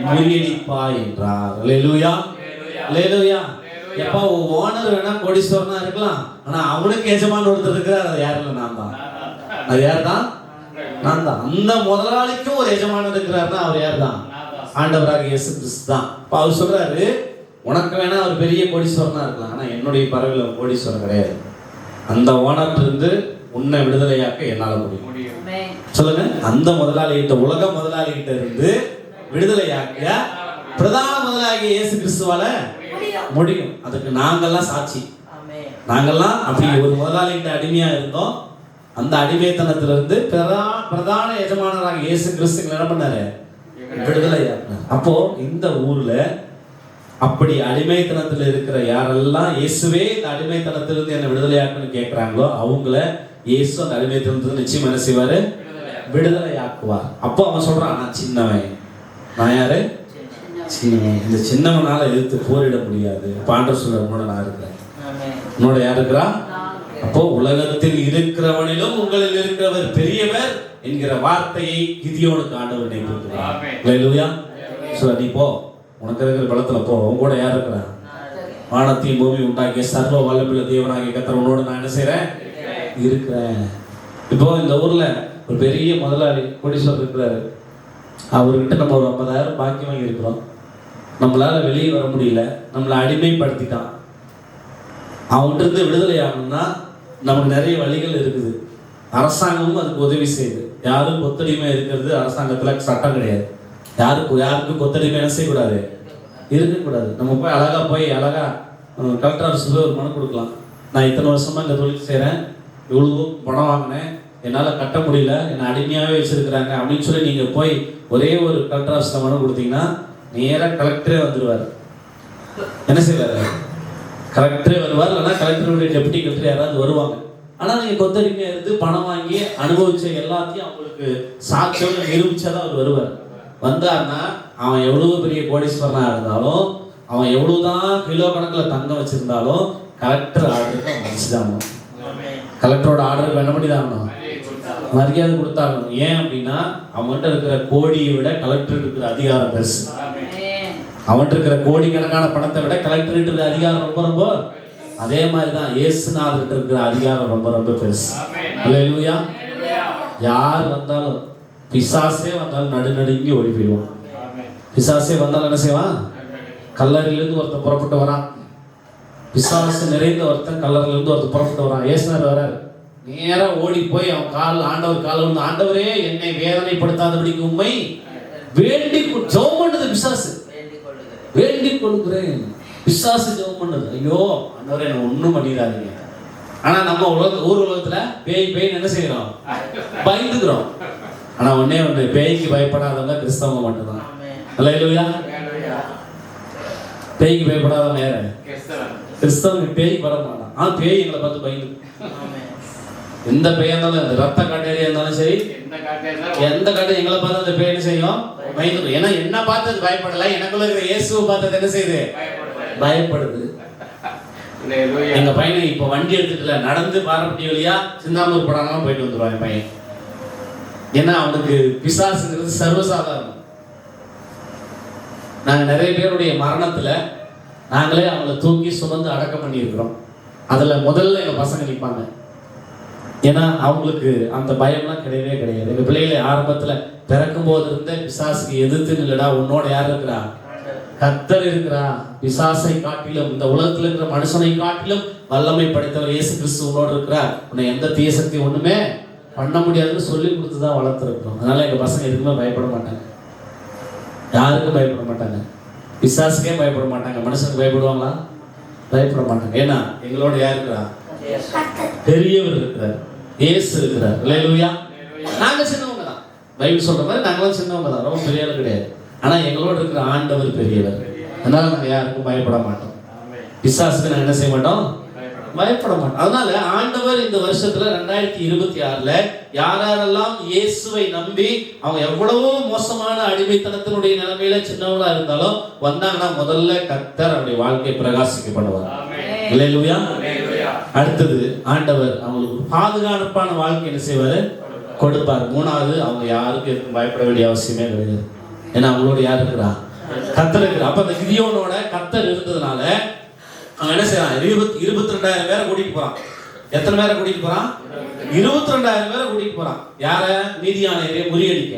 S2: முறியடிப்பாய் என்றார். அல்லேலூயா, அல்லேலூயா. எப்பா ஓனர் வேணா கோடீஸ்வரனா இருக்கலாம், ஆனா அவனுக்கு எஜமான் ஒருத்தர் இருக்கிறார், அது யாரு இல்லை, நான் தான். அது யார் தான்? நான் தான். அந்த முதலாளிக்கும் ஒரு எஜமான் இருக்கிறாருன்னா அவர் யார் தான்? ஆண்டவராக இயேசு கிறிஸ்து தான். அப்ப அவர் சொல்றாரு, உனக்கு வேணா அவர் பெரிய கோடீஸ்வரனா இருக்கலாம், ஆனா என்னுடைய பறவையில் கோடீஸ்வரன் கிடையாது. அந்த ஓனர் இருந்து உன்னை விடுதலையாக்க என்னால முடியும். சொல்லுங்க, அந்த முதலாளிகிட்ட, உலக முதலாளிகிட்ட இருந்து விடுதலையாக்க பிரதான முதலாளிய இயேசு கிறிஸ்துவால முடியும். அதுக்கு நாங்கெல்லாம் சாட்சி. நாங்கெல்லாம் அப்படி ஒரு முதலாளிகிட்ட அடிமையா இருந்தோம், அந்த அடிமைத்தனத்திலிருந்து பிரதான எஜமானராக இயேசு கிறிஸ்து என்ன பண்ணாரு, விடுதலையாக்கினார். அப்போ இந்த ஊர்ல அப்படி அடிமைத்தனத்தில் இருக்கிற யாரெல்லாம் இயேசுவே இந்த அடிமைத்தனத்திலிருந்து என்ன விடுதலையாக்குன்னு கேட்கிறாங்களோ அவங்கள இயேசு அந்த அடிமைத்தனத்திலிருந்து நிச்சயம் என்ன செய்வாரு, விடுதலையாக்குவார். அப்போ அவன் சொல்றான், நான் சின்னவன். நான் யாரு? சின்னவன். இந்த சின்னவனால எதிர்த்து போரிட முடியாது. ஆண்டவர் சொல்ற, உன்னோட நான் இருக்கிறேன். உன்னோட யார் இருக்கிறா? அப்போ உலகத்தில் இருக்கிறவனிலும் உங்களில் இருக்கிறவர் பெரியவர் என்கிற வார்த்தையை கிதியோனுக்கு ஆண்டவர் நினைவுறுத்துகிறார். அல்லேலூயா. நீ போ, உனக்கு இருக்கிற பலத்துல போ, உன் கூட யார் இருக்கிறா? வானத்தையும் பூமி உண்டாக்கிய சர்வ வல்லமையுள்ள தேவனாகிய கர்த்தர் உன்னோட நான் என்ன செய்றேன், இருக்கிறேன். இப்போ இந்த ஊர்ல ஒரு பெரிய முதலாளி கோடீஸ்வரர் இருக்கிறாரு, அவர்கிட்ட நம்ம ஒரு 50,000 பாக்கி வாங்கி இருக்கிறோம், நம்மளால வெளியே வர முடியல, நம்மளை அடிமைப்படுத்திட்டான். அவன்கிட்ட இருந்து விடுதலை ஆகணும்னா நமக்கு நிறைய வழிகள் இருக்குது. அரசாங்கமும் அதுக்கு உதவி செய்யுது. யாரும் கொத்தடிமை இருக்கிறது அரசாங்கத்துல சட்டம் கிடையாது. யாருக்கும் கொத்தடிமை என்ன செய்யக்கூடாது, இருக்கக்கூடாது. நம்ம போய் அழகா கலெக்டர் ஆஃபீஸில் ஒரு மனு கொடுக்கலாம், நான் இத்தனை வருஷமா இந்த தொழில் செய்கிறேன், இவ்வளவு பணம் வாங்கினேன், என்னால் கட்ட முடியல, என்னை அடிமையாகவே வச்சிருக்கிறாங்க அப்படின்னு சொல்லி நீங்கள் போய் ஒரே ஒரு கலெக்டர் ஆஃபீஸில் மனு கொடுத்தீங்கன்னா நேராக கலெக்டரே வந்துடுவார். என்ன செய்வார்? கலெக்டரே வருவார், இல்லைன்னா கலெக்டருடைய டெப்டி கலெக்டர் யாராவது வருவாங்க. ஆனால் நீங்கள் கொத்தடிமையாக இருந்து பணம் வாங்கி அனுபவிச்ச எல்லாத்தையும் அவங்களுக்கு சாட்சியோட நிரூபிச்சாதான் அவர் வருவார். வந்தார்னா அவன் எவ்வளவு பெரிய கோடீஸ்வரனாக இருந்தாலும், அவன் எவ்வளவுதான் கிலோ கணக்கில் தங்கம் வச்சிருந்தாலும் கலெக்டர் ஆர்டருக்கு மதிச்சுதான். கலெக்டரோட ஆர்டருக்கு என்ன பண்ணி தான் மரியாதை கொடுத்தாகணும். ஏன் அப்படின்னா அவன்கிட்ட இருக்கிற கோடியை விட கலெக்டர் இருக்கிற அதிகாரம் பெருசு. அவன்கிட்ட இருக்கிற கோடிக்கணக்கான பணத்தை விட கலெக்டர் இருக்கிற அதிகாரம் ரொம்ப ரொம்ப, அதே மாதிரி தான் இயேசுநாதர்கிட்ட இருக்கிற அதிகாரம் ரொம்ப ரொம்ப பெருசு. அல்லேலூயா. யார் வந்தாலும், பிசாசே வந்தாலும் நடுநடுங்கி ஓடி போயிடுவான். பிசாசே வந்தாலும் என்ன செய்வான்? கல்லறையிலிருந்து ஒருத்தன் புறப்பட்டு வரான். பிசாசு நிறைந்த ஒருத்தன் கல்லறையிலிருந்து ஒருத்தன் புறப்பட்டு வரான். இயேசுநாதர் வராரு, நேரா ஓடி போய் அவன் ஆண்டவர் கால் வந்து, ஆண்டவரே என்னை வேதனைப்படுத்தாதபடிக்கு உண்மை வேண்டி ஜெபம் பண்ணுது. பிசாசு வேண்டிக் கொள்கிறேன். பிசாசு ஜெபம் பண்ணுது, ஐயோ ஆண்டவரே என்ன ஒண்ணும் பண்ணிடாதீங்க. ஆனா நம்ம ஊர் உலகத்துல பேய் என்ன செய்யறோம்? பயந்துக்கிறோம். ஆனா ஒன்னே ஒண்ணு, பேய்க்கு பயப்படாதவங்க கிறிஸ்தவங்க மட்டும்தான். அல்லேலூயா. பேய்க்கு பயப்படாதவங்க யாரு? கிறிஸ்தவங்க. பேய்க்கு பட மாட்டான். ஆனா பேய் எங்களை பார்த்து பயந்து. எந்த பேயா இருந்தாலும், ரத்த காட்டேரியா இருந்தாலும் சரி, எந்த காட்டு எங்களை பார்த்து அந்த பேய் என்ன செய்யும்? பயந்து. ஏன்னா என்ன பார்த்து அது பயப்படல, எனக்குள்ள இருக்கிற இயேசுவை பார்த்து என்ன செய்யுது? பயப்படுது. எங்க பையனை இப்ப வண்டி எடுத்துட்டுல நடந்து பாரப்பட்டி வழியா சிந்தாமூர் படம் போயிட்டு வந்துருவான் என் பையன். ஏன்னா அவனுக்கு பிசாசுங்கிறது சர்வசாதாரணம். நாங்க நிறைய பேருடைய மரணத்துல நாங்களே அவங்களை தூக்கி சுமந்து அடக்கம் பண்ணி இருக்கிறோம். அதுல முதல்ல எங்க பசங்க நிற்பாங்க. ஏன்னா அவங்களுக்கு அந்த பயம்லாம் கிடையவே கிடையாது. எங்க பிள்ளைகளை ஆரம்பத்துல பிறக்கும் போது இருந்த பிசாசுக்கு எதிர்த்து நில்லடா, உன்னோட யார் இருக்கிறா? கர்த்தர் இருக்கிறா. பிசாசை காட்டிலும், இந்த உலகத்துல இருக்கிற மனுஷனை காட்டிலும் வல்லமை படைத்தவர் இயேசு கிறிஸ்து உன்னோடு இருக்கிறார். உன்னை எந்த தீய சக்தி ஒண்ணுமே பண்ண முடியாதுன்னு சொல்லி கொடுத்துதான் வளர்த்துருக்கோம். அதனால எங்க பசங்க எதுக்குமே பயப்பட மாட்டாங்க. யாருக்கும் பயப்பட மாட்டாங்க. பிசாசுக்கே பயப்பட மாட்டாங்க. மனுஷனுக்கு பயப்படுவாங்களா? பயப்பட மாட்டாங்க. ஏன்னா எங்களோட யார் இருக்கிறா? பெரியவர் இருக்கிறார், இயேசு இருக்கிறார். அல்லேலூயா. நாங்க சின்னவங்க தான். பைபிள் சொல்ற மாதிரி நாங்களும் சின்னவங்க தான், ரொம்ப பெரிய ஆள் கிடையாது. ஆனா எங்களோட இருக்கிற ஆண்டவர் பெரியவர். அதனால நாங்க யாருக்கும் பயப்பட மாட்டோம். பிசாசுக்கு நாங்க என்ன செய்ய மாட்டோம்? பயப்பட மாட்டோம். அதனால ஆண்டவர் இந்த வருஷத்துல 2026ல யாரெல்லாம் இயேசுவை நம்பி அவங்க எவ்வளவோ மோசமான அடிமைத்தனத்தினுடைய நிலைமையில சின்னவங்களா இருந்தாலும் வந்தாங்கன்னா முதல்ல கர்த்தர் அவருடைய வாழ்க்கையை பிரகாசிக்க பண்ணுவார். அல்லேலூயா. அடுத்தது ஆண்டவர் அவங்களுக்கு பாதுகாப்பான வாழ்க்கை என்ன செய்வாரு? கொடுப்பார். மூணாவது, அவங்க யாருக்கும் எதுவும் பயப்பட வேண்டிய அவசியமே கிடையாது. ஏன்னா அவங்களோட யார் இருக்கிறா? கர்த்தர் இருக்கிறா. அப்ப அந்த கிதியோனோட கர்த்தர் இருந்ததுனால அவன் என்ன செய்யறான்? 22,000 பேரை கூட்டிட்டு போறான். எத்தனை பேரை கூட்டிட்டு போறான்? 22,000 பேரை கூட்டிட்டு போறான். யார? மீதியானியரை முறியடிக்க.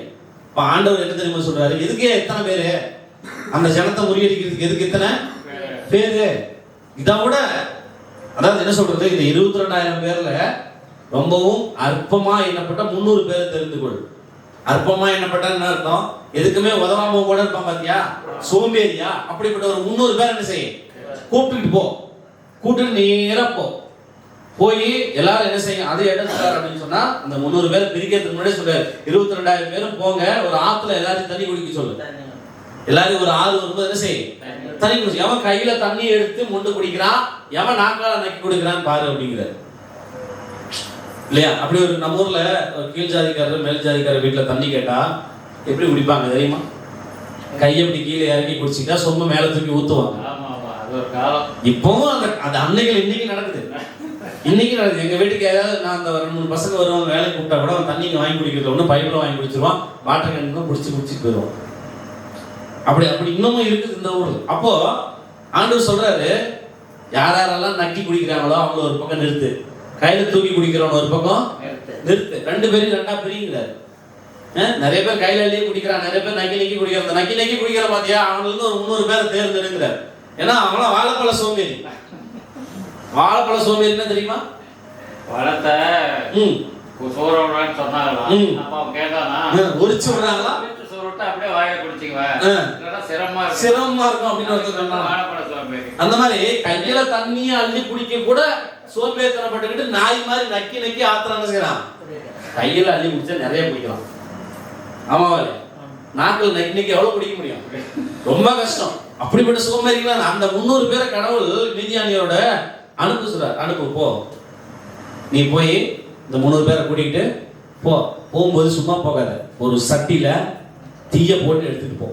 S2: இப்ப ஆண்டவர் என்ன தெரியுமா சொல்றாரு? எதுக்கே எத்தனை பேரு? அந்த ஜனத்தை முறியடிக்கிறதுக்கு எதுக்கு எத்தனை பேரு? இதை விட, அதாவது என்ன சொல்றது, இந்த 22,000 பேர்ல ரொம்பவும் அற்பமா எண்ணப்பட்ட 300 பேரை தெரிந்து கொள். அற்பமா எண்ணப்பட்ட என்ன அர்த்தம்? எதுக்குமே உதவாம கூட இருப்பான் பாத்தியா, சோம்பேறியா, அப்படிப்பட்ட ஒரு 300 பேர் என்ன செய்ய கூப்பிட்டு போ. கூப்பிட்டு நேரா போய் எல்லாரும் என்ன செய்ய அதை எடுத்துட்டாரு அப்படின்னு சொன்னா, அந்த 300 பேர் பிரிக்கிறதுக்கு முன்னாடி சொல்றாரு 22,000 பேரும் போங்க, ஒரு ஆத்துல எல்லாரும் தண்ணி குடிக்க சொல்லு. எல்லாரும் ஒரு ஆறு வரும்போது என்ன செய்ய தண்ணி குடிச்சு, எவன் கையில தண்ணி எடுத்து முண்டு குடிக்கிறான், எவன் நாக்கால நக்கி குடிக்கிறான்னு பாரு அப்படிங்கிறார் இல்லையா? அப்படி ஒரு நம்ம ஊர்ல கீழ் ஜாதிக்காரர் மேல் ஜாதிக்காரர் வீட்டுல தண்ணி கேட்டா எப்படி குடிப்பாங்க தெரியுமா? கையை அப்படி கீழே இறக்கி குடிச்சிட்டா சொம்ப மேல தூக்கி ஊத்துவாங்க. இப்பவும் அந்த அன்னைகள் இன்னைக்கு நடக்குது. இன்னைக்கு நடக்குது. எங்க வீட்டுக்கு ஏதாவது நான் அந்த 2-3 பசங்க வருவாங்க, வேலைக்கு கூப்பிட்டா கூட அவன் தண்ணி வாங்கி குடிக்கிறது ஒண்ணு, பைப்ல வாங்கி குடிச்சிருவான், வாட்டர் கேன் குடிச்சிட்டு போயிடுவான். அப்படி இன்னமும் இருக்குது இந்த ஊர். அப்போ ஆண்டவர் சொல்றாரு, யாரெல்லாம் நக்கி குடிக்கிறாங்களோ அவங்க ஒரு பக்கம் நிறுத்து, கையில தூக்கி குடிக்கிறவங்க ஒரு பக்கம் நிறுத்து, 2 பேரும் 2ஆ பிரிங்கிறாரு. நிறைய பேர் கையில அள்ளியே குடிக்கிறான், நிறைய பேர் நக்கி நக்கி குடிக்கிறான். நக்கி நக்கி குடிக்கிற பாத்தியா, அவனுல இருந்து ஒரு 300 பேரை தேர்ந்தெடுக்கிறார். ஏன்னா அவங்களாம் வாழைப்பழ சோம்பேறி. வாழைப்பழ சோம்பேறி என்ன தெரியுமா?
S3: வளத்தை சோறோடான்னு சொன்னாங்களாம். அப்ப அவன் கேட்டானா,
S2: உரிச்சு விடுறாங்களா?
S3: அப்படியே வாயை குடிச்சிக்குவேன், சிரமமா
S2: இருக்கும் அப்படின்னு
S3: வாழைப்பழ சோம்பேறி.
S2: அந்த மாதிரி கையில தண்ணியை அள்ளி குடிக்க கூட சோம்பேறித்தனப்பட்டுக்கிட்டு நாய் மாதிரி நக்கி நக்கி ஆத்திரம் செய்யறான். கையில அள்ளி குடிச்சா நிறைய குடிக்கலாம். ஆமாவாலே நாட்கள் நக்கி நக்கி எவ்வளவு குடிக்க முடியும்? ரொம்ப கஷ்டம். அப்படிப்பட்ட சோம்பேறிகளா அந்த 300 பேரை கடவுள் மீதியானியோட அனுப்பு சொல்றார். அனுப்பு போ, நீ போய் இந்த 300 பேரை கூட்டிக்கிட்டு போ. போகும்போது சும்மா போகாத, ஒரு சட்டியில தீய போட்டு எடுத்துட்டு போ.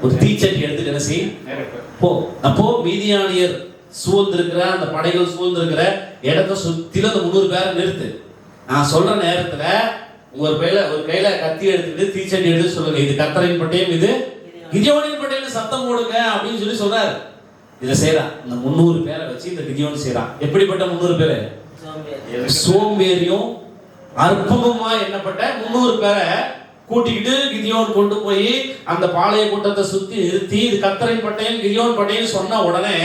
S2: ஒரு தீச்சட்டி எடுத்துட்டு என்ன செய் போ. அப்போ மீதியானியர் சூழ்ந்திருக்கிற அந்த படைகள் சூழ்ந்திருக்கிற இடத்தை சுத்தில அந்த 300 பேரை நிறுத்து. நான் சொல்ற நேரத்துல ஒரு கையில கத்தி எடுத்துட்டு தீச்சட்டி எடுத்து சொல்லுங்க, இது கர்த்தரின் பட்டயம், இது கிதியோனின் பட்டயம், சத்தம் போடுங்க அப்படின்னு சொல்லி சொல்றாரு. இதை செய்யறான். இந்த 300 பேரை வச்சு இந்த கிதியோன் செய்யறான். எப்படிப்பட்ட 300 பேரு? சோம்பேறியும் அற்புதமா எண்ணப்பட்ட 300 பேரை கூட்டிக்கிட்டு கிதியோன் கொண்டு போய் அந்த பாளைய கூட்டத்தை சுத்தி நிறுத்தி இது கர்த்தரின் பட்டயம் கிதியோன் பட்டயம் சொன்ன உடனே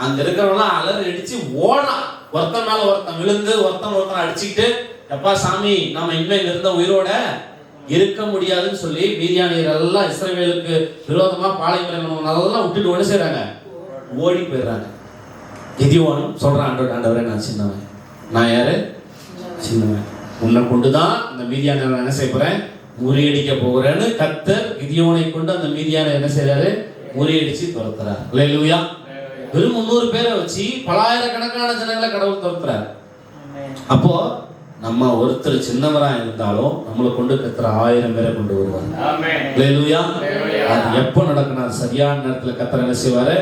S2: அங்க இருக்கிறவங்களாம் அலறி அடிச்சு ஓடான். ஒருத்தன் மேல ஒருத்தன் விழுந்து ஒருத்தன் அடிச்சுக்கிட்டு, எப்பா சாமி நாம இனிமே இங்க இருந்த உயிரோட இருக்க முடியாதுன்னு சொல்லி மீதியானியர் எல்லாம் இஸ்ரவேலுக்கு விரோதமா பாளையம் நல்லா விட்டுட்டு ஒண்ணு செய்றாங்க, ஓடி போயிடுறாங்க. கிதியோனும் சொல்றான், ஆண்டவரே நான் சின்னவன். நான் யாரு? சின்னவன். உன்னை கொண்டுதான் இந்த மீதியானியர் என்ன செய்ய போறேன், முறியடிக்க போகிறேன்னு கர்த்தர் கிதியோனை கொண்டு அந்த மீதியானியர் என்ன செய்யறாரு, முறியடிச்சு துரத்துறாரு. அல்லேலூயா. வெறும் 300 பேரை வச்சு பலாயிரக்கணக்கான ஜனங்களை கடவுள் துரத்துறாரு. அப்போ நம்ம ஒருத்தர் சின்னவரா இருந்தாலும் நம்மளை கொண்டு கர்த்தர் 1000 பேரை கொண்டு வருவாங்க. அல்லேலூயா. அது எப்போ நடக்கணும்? அது சரியான நேரத்துல கர்த்தர் என்ன செய்வாரு,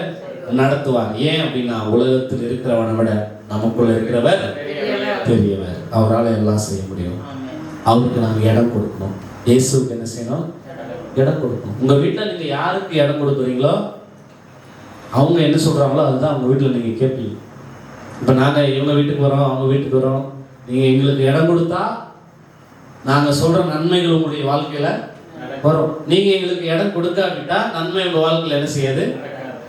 S2: நடத்துவார். ஏன் அப்படின்னா உலகத்தில் இருக்கிறவனை விட நமக்குள்ள இருக்கிறவர் பெரியவர். அவரால் எல்லாம் செய்ய முடியும். அவருக்கு நாங்க இடம் கொடுக்கணும். இயேசுக்கு என்ன செய்யணும்? இடம் கொடுக்கணும். உங்க வீட்டுல நீங்க யாருக்கு இடம் கொடுக்குறீங்களோ அவங்க என்ன சொல்றாங்களோ அதுதான் அவங்க வீட்டுல நீங்க கேட்பீங்க. இப்ப நாங்க இவங்க வீட்டுக்கு வரோம், அவங்க வீட்டுக்கு வரோம், நீங்க எங்களுக்கு இடம் கொடுத்தா நாங்க சொல்ற நன்மைகள் உங்களுடைய வாழ்க்கையில வரும். நீங்க எங்களுக்கு இடம் கொடுக்காவிட்டா நன்மை உங்க வாழ்க்கையில என்ன செய்யாது,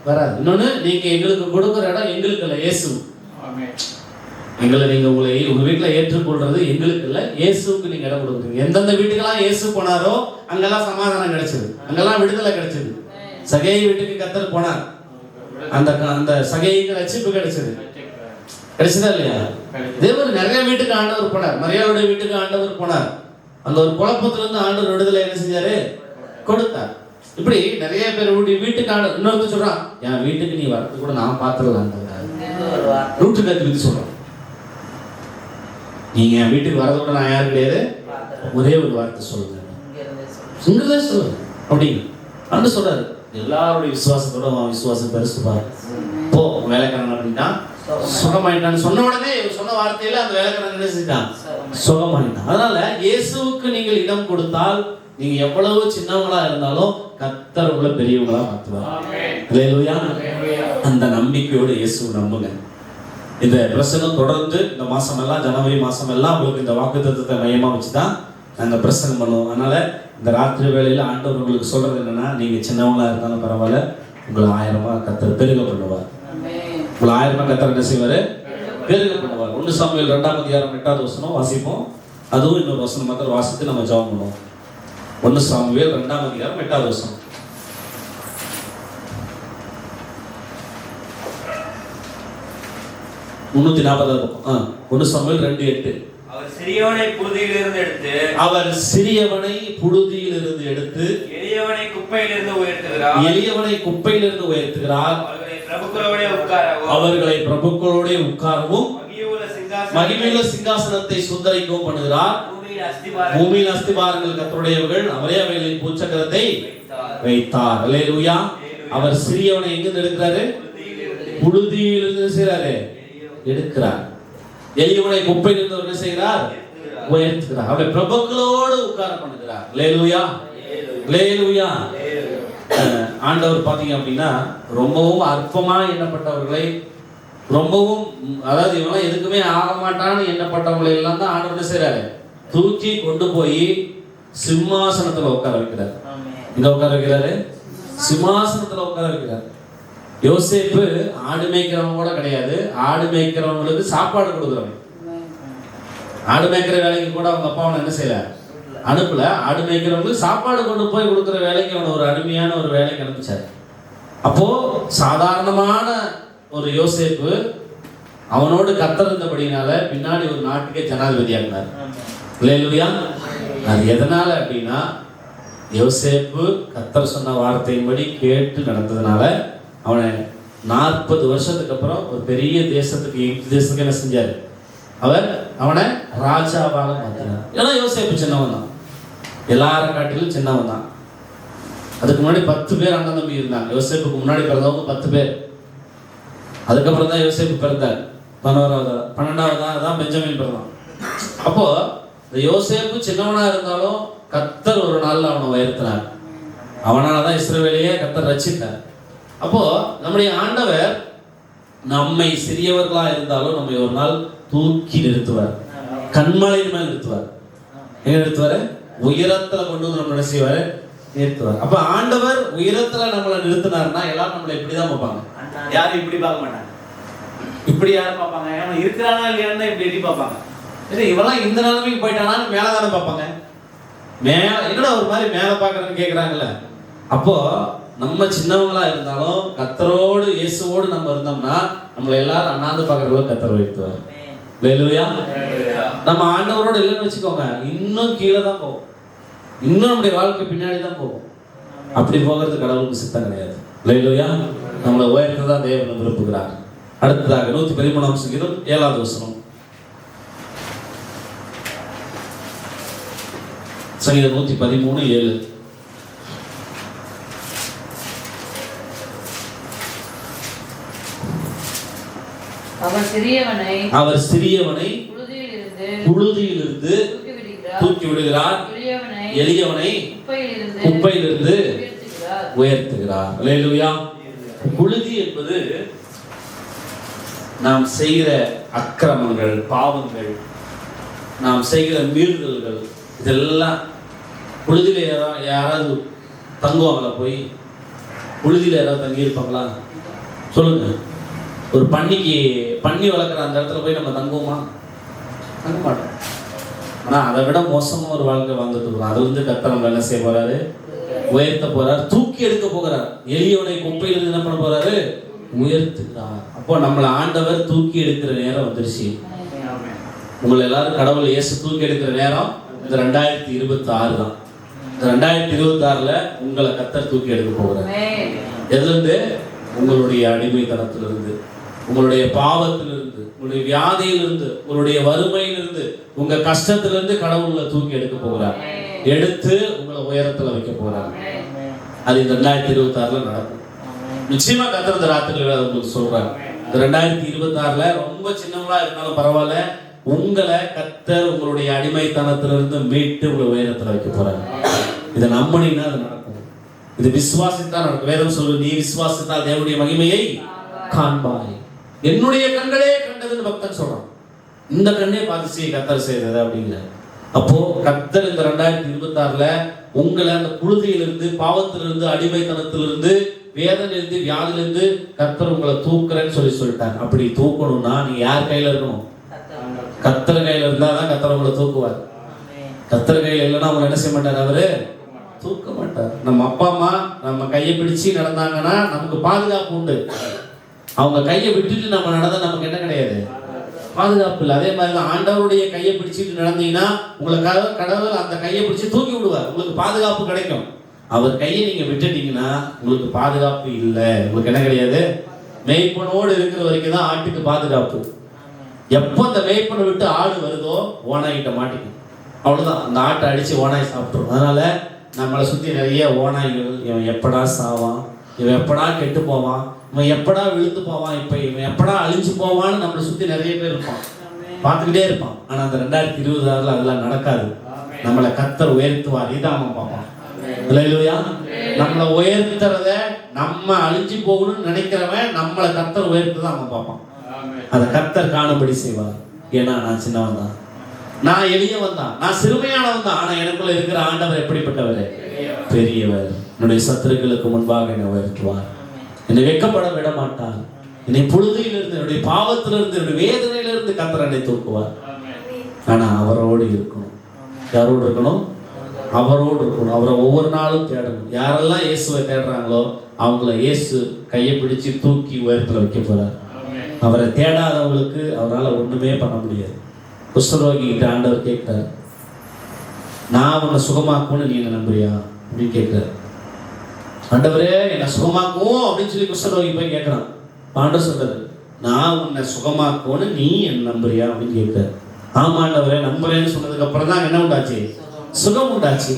S2: வராது. இன்னொன்னு, நீங்க எங்களுக்கு கொடுக்குற இடம் எங்களுக்கு இல்ல, இயேசு. எங்களை நீங்க உங்க வீட்டுல ஏற்றுக்கொள்றது எங்களுக்கு இல்ல, இயேசுக்கு நீங்க இடம் கொடுக்குறீங்க. எந்தெந்த வீட்டுக்கெல்லாம் இயேசு போனாரோ அங்கெல்லாம் சமாதானம் கிடைச்சது, அங்கெல்லாம் விடுதலை கிடைச்சது. சகேயு வீட்டுக்கு கர்த்தர் போனார், அந்த சகேயுக்கு ரட்சிப்பு கிடைச்சது. கிடைச்சதா இல்லையா? தேவன் நிறைய வீட்டுக்கு ஆண்டவர் போனார். மரியாளுடைய வீட்டுக்கு ஆண்டவர் போனார். அந்த ஒரு குழப்பத்துல இருந்து ஆண்டவர் விடுதலை என்ன செஞ்சாரு, கொடுத்தார். இப்படி நிறைய பேர் வீட்டுக்கு ஆண்டவர். இன்னொருத்தர் சொல்றான், என் வீட்டுக்கு நீ வரது கூட நான் பாத்துடலாம். நூற்றுக்கத்து சொல்றான், நீங்க என் வீட்டுக்கு வரது கூட நான் யாரும் கிடையாது, ஒரே ஒரு வார்த்தை சொல்லுங்க, சொல்லுங்க அப்படின்னு ஆண்டு சொல்றாரு. எல்லாருடைய விசுவாசத்தோட அவன் விசுவாசம் பெருசு பாரு. போ வேலைக்காரன் அப்படின்னா சுகமாயிட்டான்னு சொன்ன உடனே சொன்ன வார்த்தையில அந்த வேலைக்காரன் என்ன செஞ்சான், சுகமாயிட்டான். அதனால இயேசுவுக்கு நீங்கள் இடம் கொடுத்தால் நீங்க எவ்வளவு சின்னவங்களா இருந்தாலும் கர்த்தர் உங்களை பெரியவங்களா மாத்துவார். அல்லேலூயா. அந்த நம்பிக்கையோடு இயேசு நம்புங்க. இந்த பிரசங்கம் தொடர்ந்து இந்த மாசம் எல்லாம், ஜனவரி மாசம் எல்லாம் உங்களுக்கு இந்த வாக்குத்தத்தத்தை மையமா வச்சுதான் நாங்க பிரசங்கம் பண்ணுவோம். அதனால இந்த ராத்திரி வேளையில ஆண்டவர் உங்களுக்கு சொல்றது என்னன்னா, நீங்க சின்னவங்களா இருந்தாலும் பரவாயில்ல, உங்களை 1000 கர்த்தர் பெருக பண்ணுவார். உங்களை 1000 கர்த்தர் என்ன செய்வாரு, பெருக பண்ணுவார். 1 சாமுவேல் 2ஆம் அதிகாரம் 8வது வசனம் வாசிப்போம். அதுவும் இன்னொரு வசனம் மாத்திரம் வாசித்து நம்ம ஜெபம் பண்ணுவோம். 1 சாமுவேல் 2ஆம் அதிகாரம் 8வது வசனம். 340 பக்கம். 1 சாமுவேல் 2:8.
S4: அவர் சிறியவனை புழுதியிலிருந்து எடுத்து எளியவனை குப்பையிலிருந்து உயர்த்துகிறார். அவர்களை பிரபுக்களோட உட்காரவும் மகிமையுள்ள சிங்காசனத்தை சுந்தரிக்கவும் பண்ணுகிறார். பூமியின் அஸ்திபாரங்கள் கர்த்தருடையவர்கள், அவரே அவைகளின் பூச்சக்கரத்தை வைத்தார். அல்லேலூயா. அவர் சிறியவனை எங்கிருந்து எடுக்கிறாரு, புழுதியிலிருந்து செய்றாரு, எடுக்கிறார். எளியவனை குப்பையிலிருந்து என்ன செய்கிறார், உயர்த்துகிறார். அவரை பிரபுக்களோடு உட்கார பண்ணுகிறார். அல்லேலூயா, அல்லேலூயா. ஆண்டவர் பாத்தீங்க அப்படின்னா ரொம்பவும் அற்பமா எண்ணப்பட்டவர்களை, ரொம்பவும் அதாவது இவெல்லாம் எதுக்குமே ஆக மாட்டான்னு எண்ணப்பட்டவங்களை எல்லாம் தான் ஆண்டவர் என்ன செய்றாரு, தூக்கி கொண்டு போய் சிம்மாசனத்துல உட்கார வைக்கிறார். எங்க உட்கார வைக்கிறாரு, சிம்மாசனத்துல உட்கார வைக்கிறார். யோசேப்பு ஆடு மேய்க்கிறவங்க கூட கிடையாது, ஆடு மேய்க்கிறவங்களுக்கு சாப்பாடு கொடுக்குறவங்க. ஆடு மேய்க்கிற வேலைக்கு கூட அவங்க அப்பா அவனை என்ன செய்யல, அனுப்பல. ஆடு மேய்க்கிறவங்களுக்கு சாப்பாடு கொண்டு போய் கொடுக்குற வேலைக்கு அவனை ஒரு அருமையான ஒரு வேலைக்கு அனுப்பிச்சாரு. அப்போ சாதாரணமான ஒரு யோசேப்பு அவனோடு கர்த்தர் இருந்தபடினால பின்னாடி ஒரு நாட்டுக்கே ஜனாதிபதியாகினார். அல்லேலூயா. அது எதனால அப்படின்னா, யோசேப்பு கர்த்தர் சொன்ன வார்த்தையின்படி கேட்டு நடந்ததுனால அவனை 40 வருஷத்துக்கு அப்புறம் ஒரு பெரிய தேசத்துக்கு என்ன செஞ்சாரு, அவர் அவனை ராஜாவாக மாற்றினார். ஏன்னா யோசேப்பு சின்னவன் தான், எல்லாரும் காட்டிலும் சின்னவன் தான். அதுக்கு முன்னாடி 10 பேர் அண்ணன் தம்பி இருந்தாங்க. யோசேப்புக்கு முன்னாடி பிறந்தவங்க 10 பேர். அதுக்கப்புறம் தான் யோசேப்பு பிறந்தார். 12வதா தான் பெஞ்சமின் பிறந்தான். அப்போ
S2: இந்த யோசேப்பு சின்னவனா இருந்தாலும் கர்த்தர் ஒரு நாள்ல அவனை உயர்த்தினார். அவனாலதான் இஸ்ரவேலையே கர்த்தர் ரட்சித்தார். அப்போ நம்முடைய ஆண்டவர் நம்மை சிறியவர்களா இருந்தாலும் நம்மை ஒரு நாள் தூக்கி நிறுத்துவார், கண்மலையின் மேல் நிறுத்துவார். எங்க நிறுத்துவாரு? உயரத்துல கொண்டு வந்து நம்ம செய்வாரு, நிறுத்துவார். அப்ப ஆண்டவர் உயரத்துல நம்மளை நிறுத்தினார்னா எல்லாரும் நம்மளை இப்படிதான் பார்ப்பாங்க.
S1: யாரும் இப்படி பார்க்க மாட்டாங்க. இப்படி யாரும் பார்ப்பாங்க? அவன் இருக்கிறானா இல்லையான்னு இப்படி எட்டி பார்ப்பாங்க.
S2: இவெல்லாம் இந்த நிலைமைக்கு போயிட்டானான்னு மேலதானே பார்ப்பாங்க. மேல என்னடா ஒரு மாதிரி மேல பாக்குறேன்னு கேக்குறாங்கல்ல. அப்போ நம்ம சின்னவங்களா இருந்தாலும் கர்த்தரோடு இயேசுவோடு நம்ம இருந்தோம்னா நம்மளை எல்லாரும் அண்ணாந்து பாக்குறவங்க கர்த்தர் வைத்துவார். ஹல்லேலூயா. நம்ம ஆண்டவரோட இல்லைன்னு வச்சுக்கோங்க, இன்னும் கீழே தான் போகும், இன்னும் நம்முடைய வாழ்க்கை பின்னாடி தான் போகும். அப்படி போகிறது கடவுளுக்கு சித்தம் கிடையாது. ஹல்லேலூயா. நம்மளை உயர்த்ததான் தேவன் விரும்புகிறார். அடுத்ததாக 113ஆம் சங்கீதம் 7வது வசனம். சங்கீதம் 113:7. அவர் சிறியவனை புழுதியிலிருந்து தூக்கி விடுகிறார், எளியவனை குப்பையிலிருந்து உயர்த்துகிறார். அல்லேலூயா. புழுதி என்பது நாம் செய்கிற அக்கிரமங்கள், பாவங்கள், நாம் செய்கிற மீறுதல்கள், இதெல்லாம் புழுதியில யாராவது தங்குவாங்களா? போய் புழுதியில யாராவது தங்கி இருப்பாங்களா? சொல்லுங்க. ஒரு பண்ணி வளர்க்குற அந்த இடத்துல போய் நம்ம தங்குவோமா? தங்க மாட்டோம். ஆனால் அதை விட மோசமாக ஒரு வாழ்க்கை வாழ்ந்துட்டு இருக்கிறோம். அது வந்து கர்த்தர் நம்ம என்ன செய்ய போறாரு? உயர்த்த போறார், தூக்கி எடுக்க போகிறார். எளியவனை குப்பையிலிருந்து என்ன பண்ண போறாரு? உயர்த்துகிறார். அப்போ நம்மளை ஆண்டவர் தூக்கி எடுக்கிற நேரம் வந்துருச்சு. உங்களை எல்லாரும் கடவுள் இயேசு தூக்கி எடுக்கிற நேரம் இந்த 2026 தான். இந்த 2026ல உங்களை கர்த்தர் தூக்கி எடுக்க போகிறார். எதுல இருந்து? உங்களுடைய அடிமைத்தனத்திலிருந்து, உங்களுடைய பாவத்திலிருந்து, உங்களுடைய வியாதியிலிருந்து, உங்களுடைய வறுமையிலிருந்து, உங்க கஷ்டத்திலிருந்து கடவுளை தூக்கி எடுக்க போகிறார். எடுத்து உங்களை உயரத்துல வைக்க போறார். அது இந்த 2026ல நடக்கும். நிச்சயமா கர்த்தர் இந்த ராத்திரியில உங்களுக்கு சொல்றாரு. இந்த 2026ல ரொம்ப சின்னவங்களா இருந்தாலும் பரவாயில்ல, உங்களை கர்த்தர் உங்களுடைய அடிமைத்தனத்திலிருந்து மீட்டு உங்களை உயரத்துல வைக்க போறாரு. இதை நம்பினீங்கன்னா அது நடக்கும். இது விசுவாசித்தான் நடக்கும். வேதம் சொல்லுது, நீ விசுவாசித்தால் தேவனுடைய மகிமையை காண்பாய். என்னுடைய கண்களே கண்டதுன்னு பக்தன் சொல்றான். இந்த கண்ணே பார்த்து கர்த்தர் செய்தது அப்படிங்கிற. அப்போ கர்த்தர் இந்த 2026ல உங்களை அந்த புழுதியிலிருந்து, பாவத்திலிருந்து, அடிமைத்தனத்திலிருந்து, வேதனையிலிருந்து, வியாதிலிருந்து கர்த்தர் உங்களை தூக்குறேன்னு சொல்லிட்டார். அப்படி தூக்கணும்னா நீங்க யார் கையில இருக்கணும்? கர்த்தர் கையில இருந்தாதான் கர்த்தர் உங்களை தூக்குவார். கர்த்தர் கையில இல்லைன்னா அவங்க என்ன செய்ய மாட்டார்? அவரு தூக்க மாட்டார். நம்ம அப்பா அம்மா நம்ம கையை பிடிச்சு நடந்தாங்கன்னா நமக்கு பாதுகாப்பு உண்டு. அவங்க கையை விட்டுட்டு நம்ம நடந்தா நமக்கு என்ன கிடையாது? பாதுகாப்பு இல்லை. அதே மாதிரி தான் ஆண்டவருடைய கையை பிடிச்சிட்டு நடந்தீங்கன்னா உங்களை கடவுள் அந்த கையை பிடிச்சி தூக்கி விடுவார். உங்களுக்கு பாதுகாப்பு கிடைக்கும். அவர் கையை நீங்க விட்டுட்டீங்கன்னா உங்களுக்கு பாதுகாப்பு இல்லை. உங்களுக்கு என்ன கிடையாது? மேய்ப்பனோடு இருக்கிற வரைக்கும் தான் ஆட்டுக்கு பாதுகாப்பு. எப்போ அந்த மேய்ப்பனை விட்டு ஆடு வருதோ ஓனாய்கிட்ட மாட்டிக்கும். அவ்வளவுதான், அந்த ஆட்டை அடிச்சு ஓனாய் சாப்பிட்டுரும். அதனால நம்மளை சுற்றி நிறைய ஓநாய்கள், இவன் எப்படா சாவான், இவன் எப்படா கெட்டு போவான், இவன் எப்படா விழுந்து போவான், இப்போ இவன் எப்படா அழிஞ்சு போவான்னு நம்மளை சுற்றி நிறைய பேர் இருப்பான், பார்த்துக்கிட்டே இருப்பான். ஆனால் அந்த 2026ல் அதெல்லாம் நடக்காது. நம்மளை கர்த்தர் உயர்த்துவார். இதான் அவன் பார்ப்பான். அல்லேலூயா. நம்மளை உயர்த்துறத, நம்ம அழிஞ்சு போகணும்னு நினைக்கிறவன் நம்மளை கர்த்தர் உயர்த்து தான் அவன் பார்ப்பான். அதை கர்த்தர் காணும்படி செய்வார். ஏன்னா நான் சின்னவன் தான், நான் எளியவன் தான், நான் சிறுமையானவன் தான். ஆனா எனக்குள்ள இருக்கிற ஆண்டவர் எப்படிப்பட்டவர்? பெரியவர். என்னுடைய சத்துருக்களுக்கு முன்பாக என்னை உயர்த்துவார். என்னை வெட்கப்பட விட மாட்டார். என்னை புழுதியிலிருந்து, என்னுடைய பாவத்திலிருந்து, என்னுடைய வேதனையிலிருந்து கர்த்தர் என்னை தூக்குவார். ஆனா அவரோடு இருக்கணும். யாரோடு இருக்கணும்? அவரோடு இருக்கணும். அவரை ஒவ்வொரு நாளும் தேடணும். யாரெல்லாம் இயேசுவை தேடுறாங்களோ அவங்கள இயேசு கையை பிடிச்சு தூக்கி உயரத்துல வைக்க போறார். அவரை தேடாதவங்களுக்கு அவரால் ஒண்ணுமே பண்ண முடியாது. குஷ்டரோகி கிட்ட ஆண்டவர் கேட்கிறார், நான் உன்னை சுகமாக்கும்னு நீ என்ன நம்புறியா அப்படின்னு கேட்கிறார். ஆண்டவரே என்னை சுகமாக்கும் அப்படின்னு சொல்லி குஷ்டரோகி போய் கேட்கிறான். ஆண்டவர் சொல்றாரு, நான் உன்னை சுகமாக்கும்னு நீ என்ன நம்புறியா அப்படின்னு கேட்கிறார். ஆமா ஆண்டவரே நம்புறேன்னு சொன்னதுக்கு அப்புறம் தான் என்ன உண்டாச்சு? சுகம் உண்டாச்சு.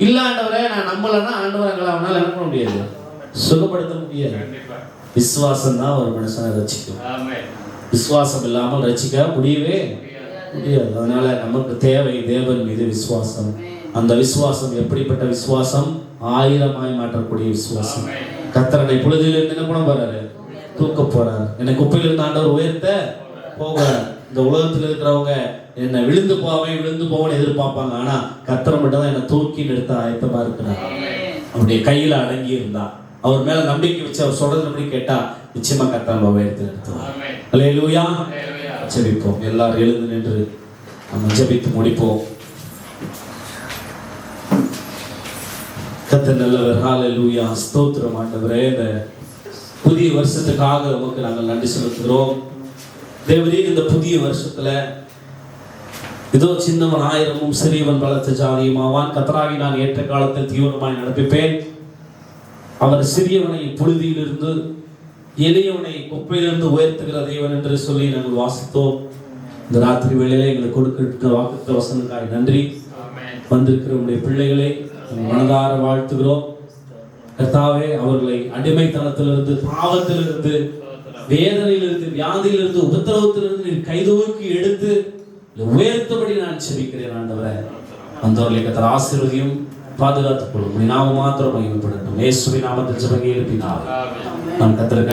S2: இல்ல ஆண்டவரே நான் நம்பலன்னா ஆண்டவர் அவனால என்ன பண்ண முடியாது? சுகப்படுத்த முடியாது. விசுவாசம் தான் ஒரு மனுஷனை ரட்சிக்கும். விசுவாசம் இல்லாமல் ரட்சிக்க முடியவே
S1: முடியாது. அதனால நமக்கு தேவை தேவன் மீது விசுவாசம். அந்த விசுவாசம் எப்படிப்பட்ட விசுவாசம்? 1000 மாற்றக்கூடிய விசுவாசம். கர்த்தரை பொழுதிலிருந்து என்ன பண்ண போறாரு? தூக்க போறாரு. என்னை குப்பையிலிருந்து ஆண்டவர் உயர்த்த போகிறார். இந்த உலகத்தில் இருக்கிறவங்க என்னை விழுந்து போவேன்னு எதிர்பார்ப்பாங்க. ஆனா கர்த்தர் மட்டும் தான் என்னை தூக்கி நிறுத்த ஆயத்தமா இருக்கிறார். அவருடைய கையில அடங்கி இருந்தா, அவர் மேல நம்பிக்கை வச்சு அவர் சொல்றது எப்படி கேட்டா நிச்சயமா கர்த்தர் நம்ம உயர்த்தி நிறுத்துவார். அல்லேலூயா. ஜெபிப்போம். எல்லாரும் எழுந்து நின்று நம்ம ஜெபித்து முடிப்போம். கர்த்தர் நல்லவர். ஹல்லேலூயா. ஸ்தோத்திரம் ஆண்டவரே. இந்த புதிய வருஷத்துக்காக உமக்கு நாங்கள் நன்றி செலுத்துகிறோம். தேவரீர் இந்த புதிய வருஷத்துல இதோ சின்னவன் 1000 சிறியவன் பலத்த ஜாதியுமாவான். கர்த்தராகி நான் ஏற்ற காலத்தில் தீவிரமாய் நடப்பிப்பேன். அவர் சிறியவனை புழுதியிலிருந்து எளியவனை குப்பையிலிருந்து உயர்த்துகிற தேவன் என்று சொல்லி நாங்கள் வாசித்தோம். இந்த ராத்திரி வேளையிலே எங்களுக்கு கொடுக்கிற வாக்குத்த வசனத்துக்காக நன்றி. வந்திருக்கிற உடைய பிள்ளைகளை மனதார வாழ்த்துகிறோம். கர்த்தாவே, அவர்களை அடிமைத்தனத்திலிருந்து, பாவத்திலிருந்து, வேதனையிலிருந்து, வியாதியிலிருந்து, உபத்திரவத்திலிருந்து நீர் கைதூக்கி எடுத்து உயர்த்தபடி நான் செபிக்கிறேன் ஆண்டவரே. வந்தவர்களை கர்த்தர் ஆசீர்வதியும் பாதுகாத்துக் கொள்ளும். நாம மாத்திரம் மகிமைப்படட்டும். இயேசுவின் நாமத்தில் ஜெபம் எழுப்பினார். நான் கர்த்தருக்கு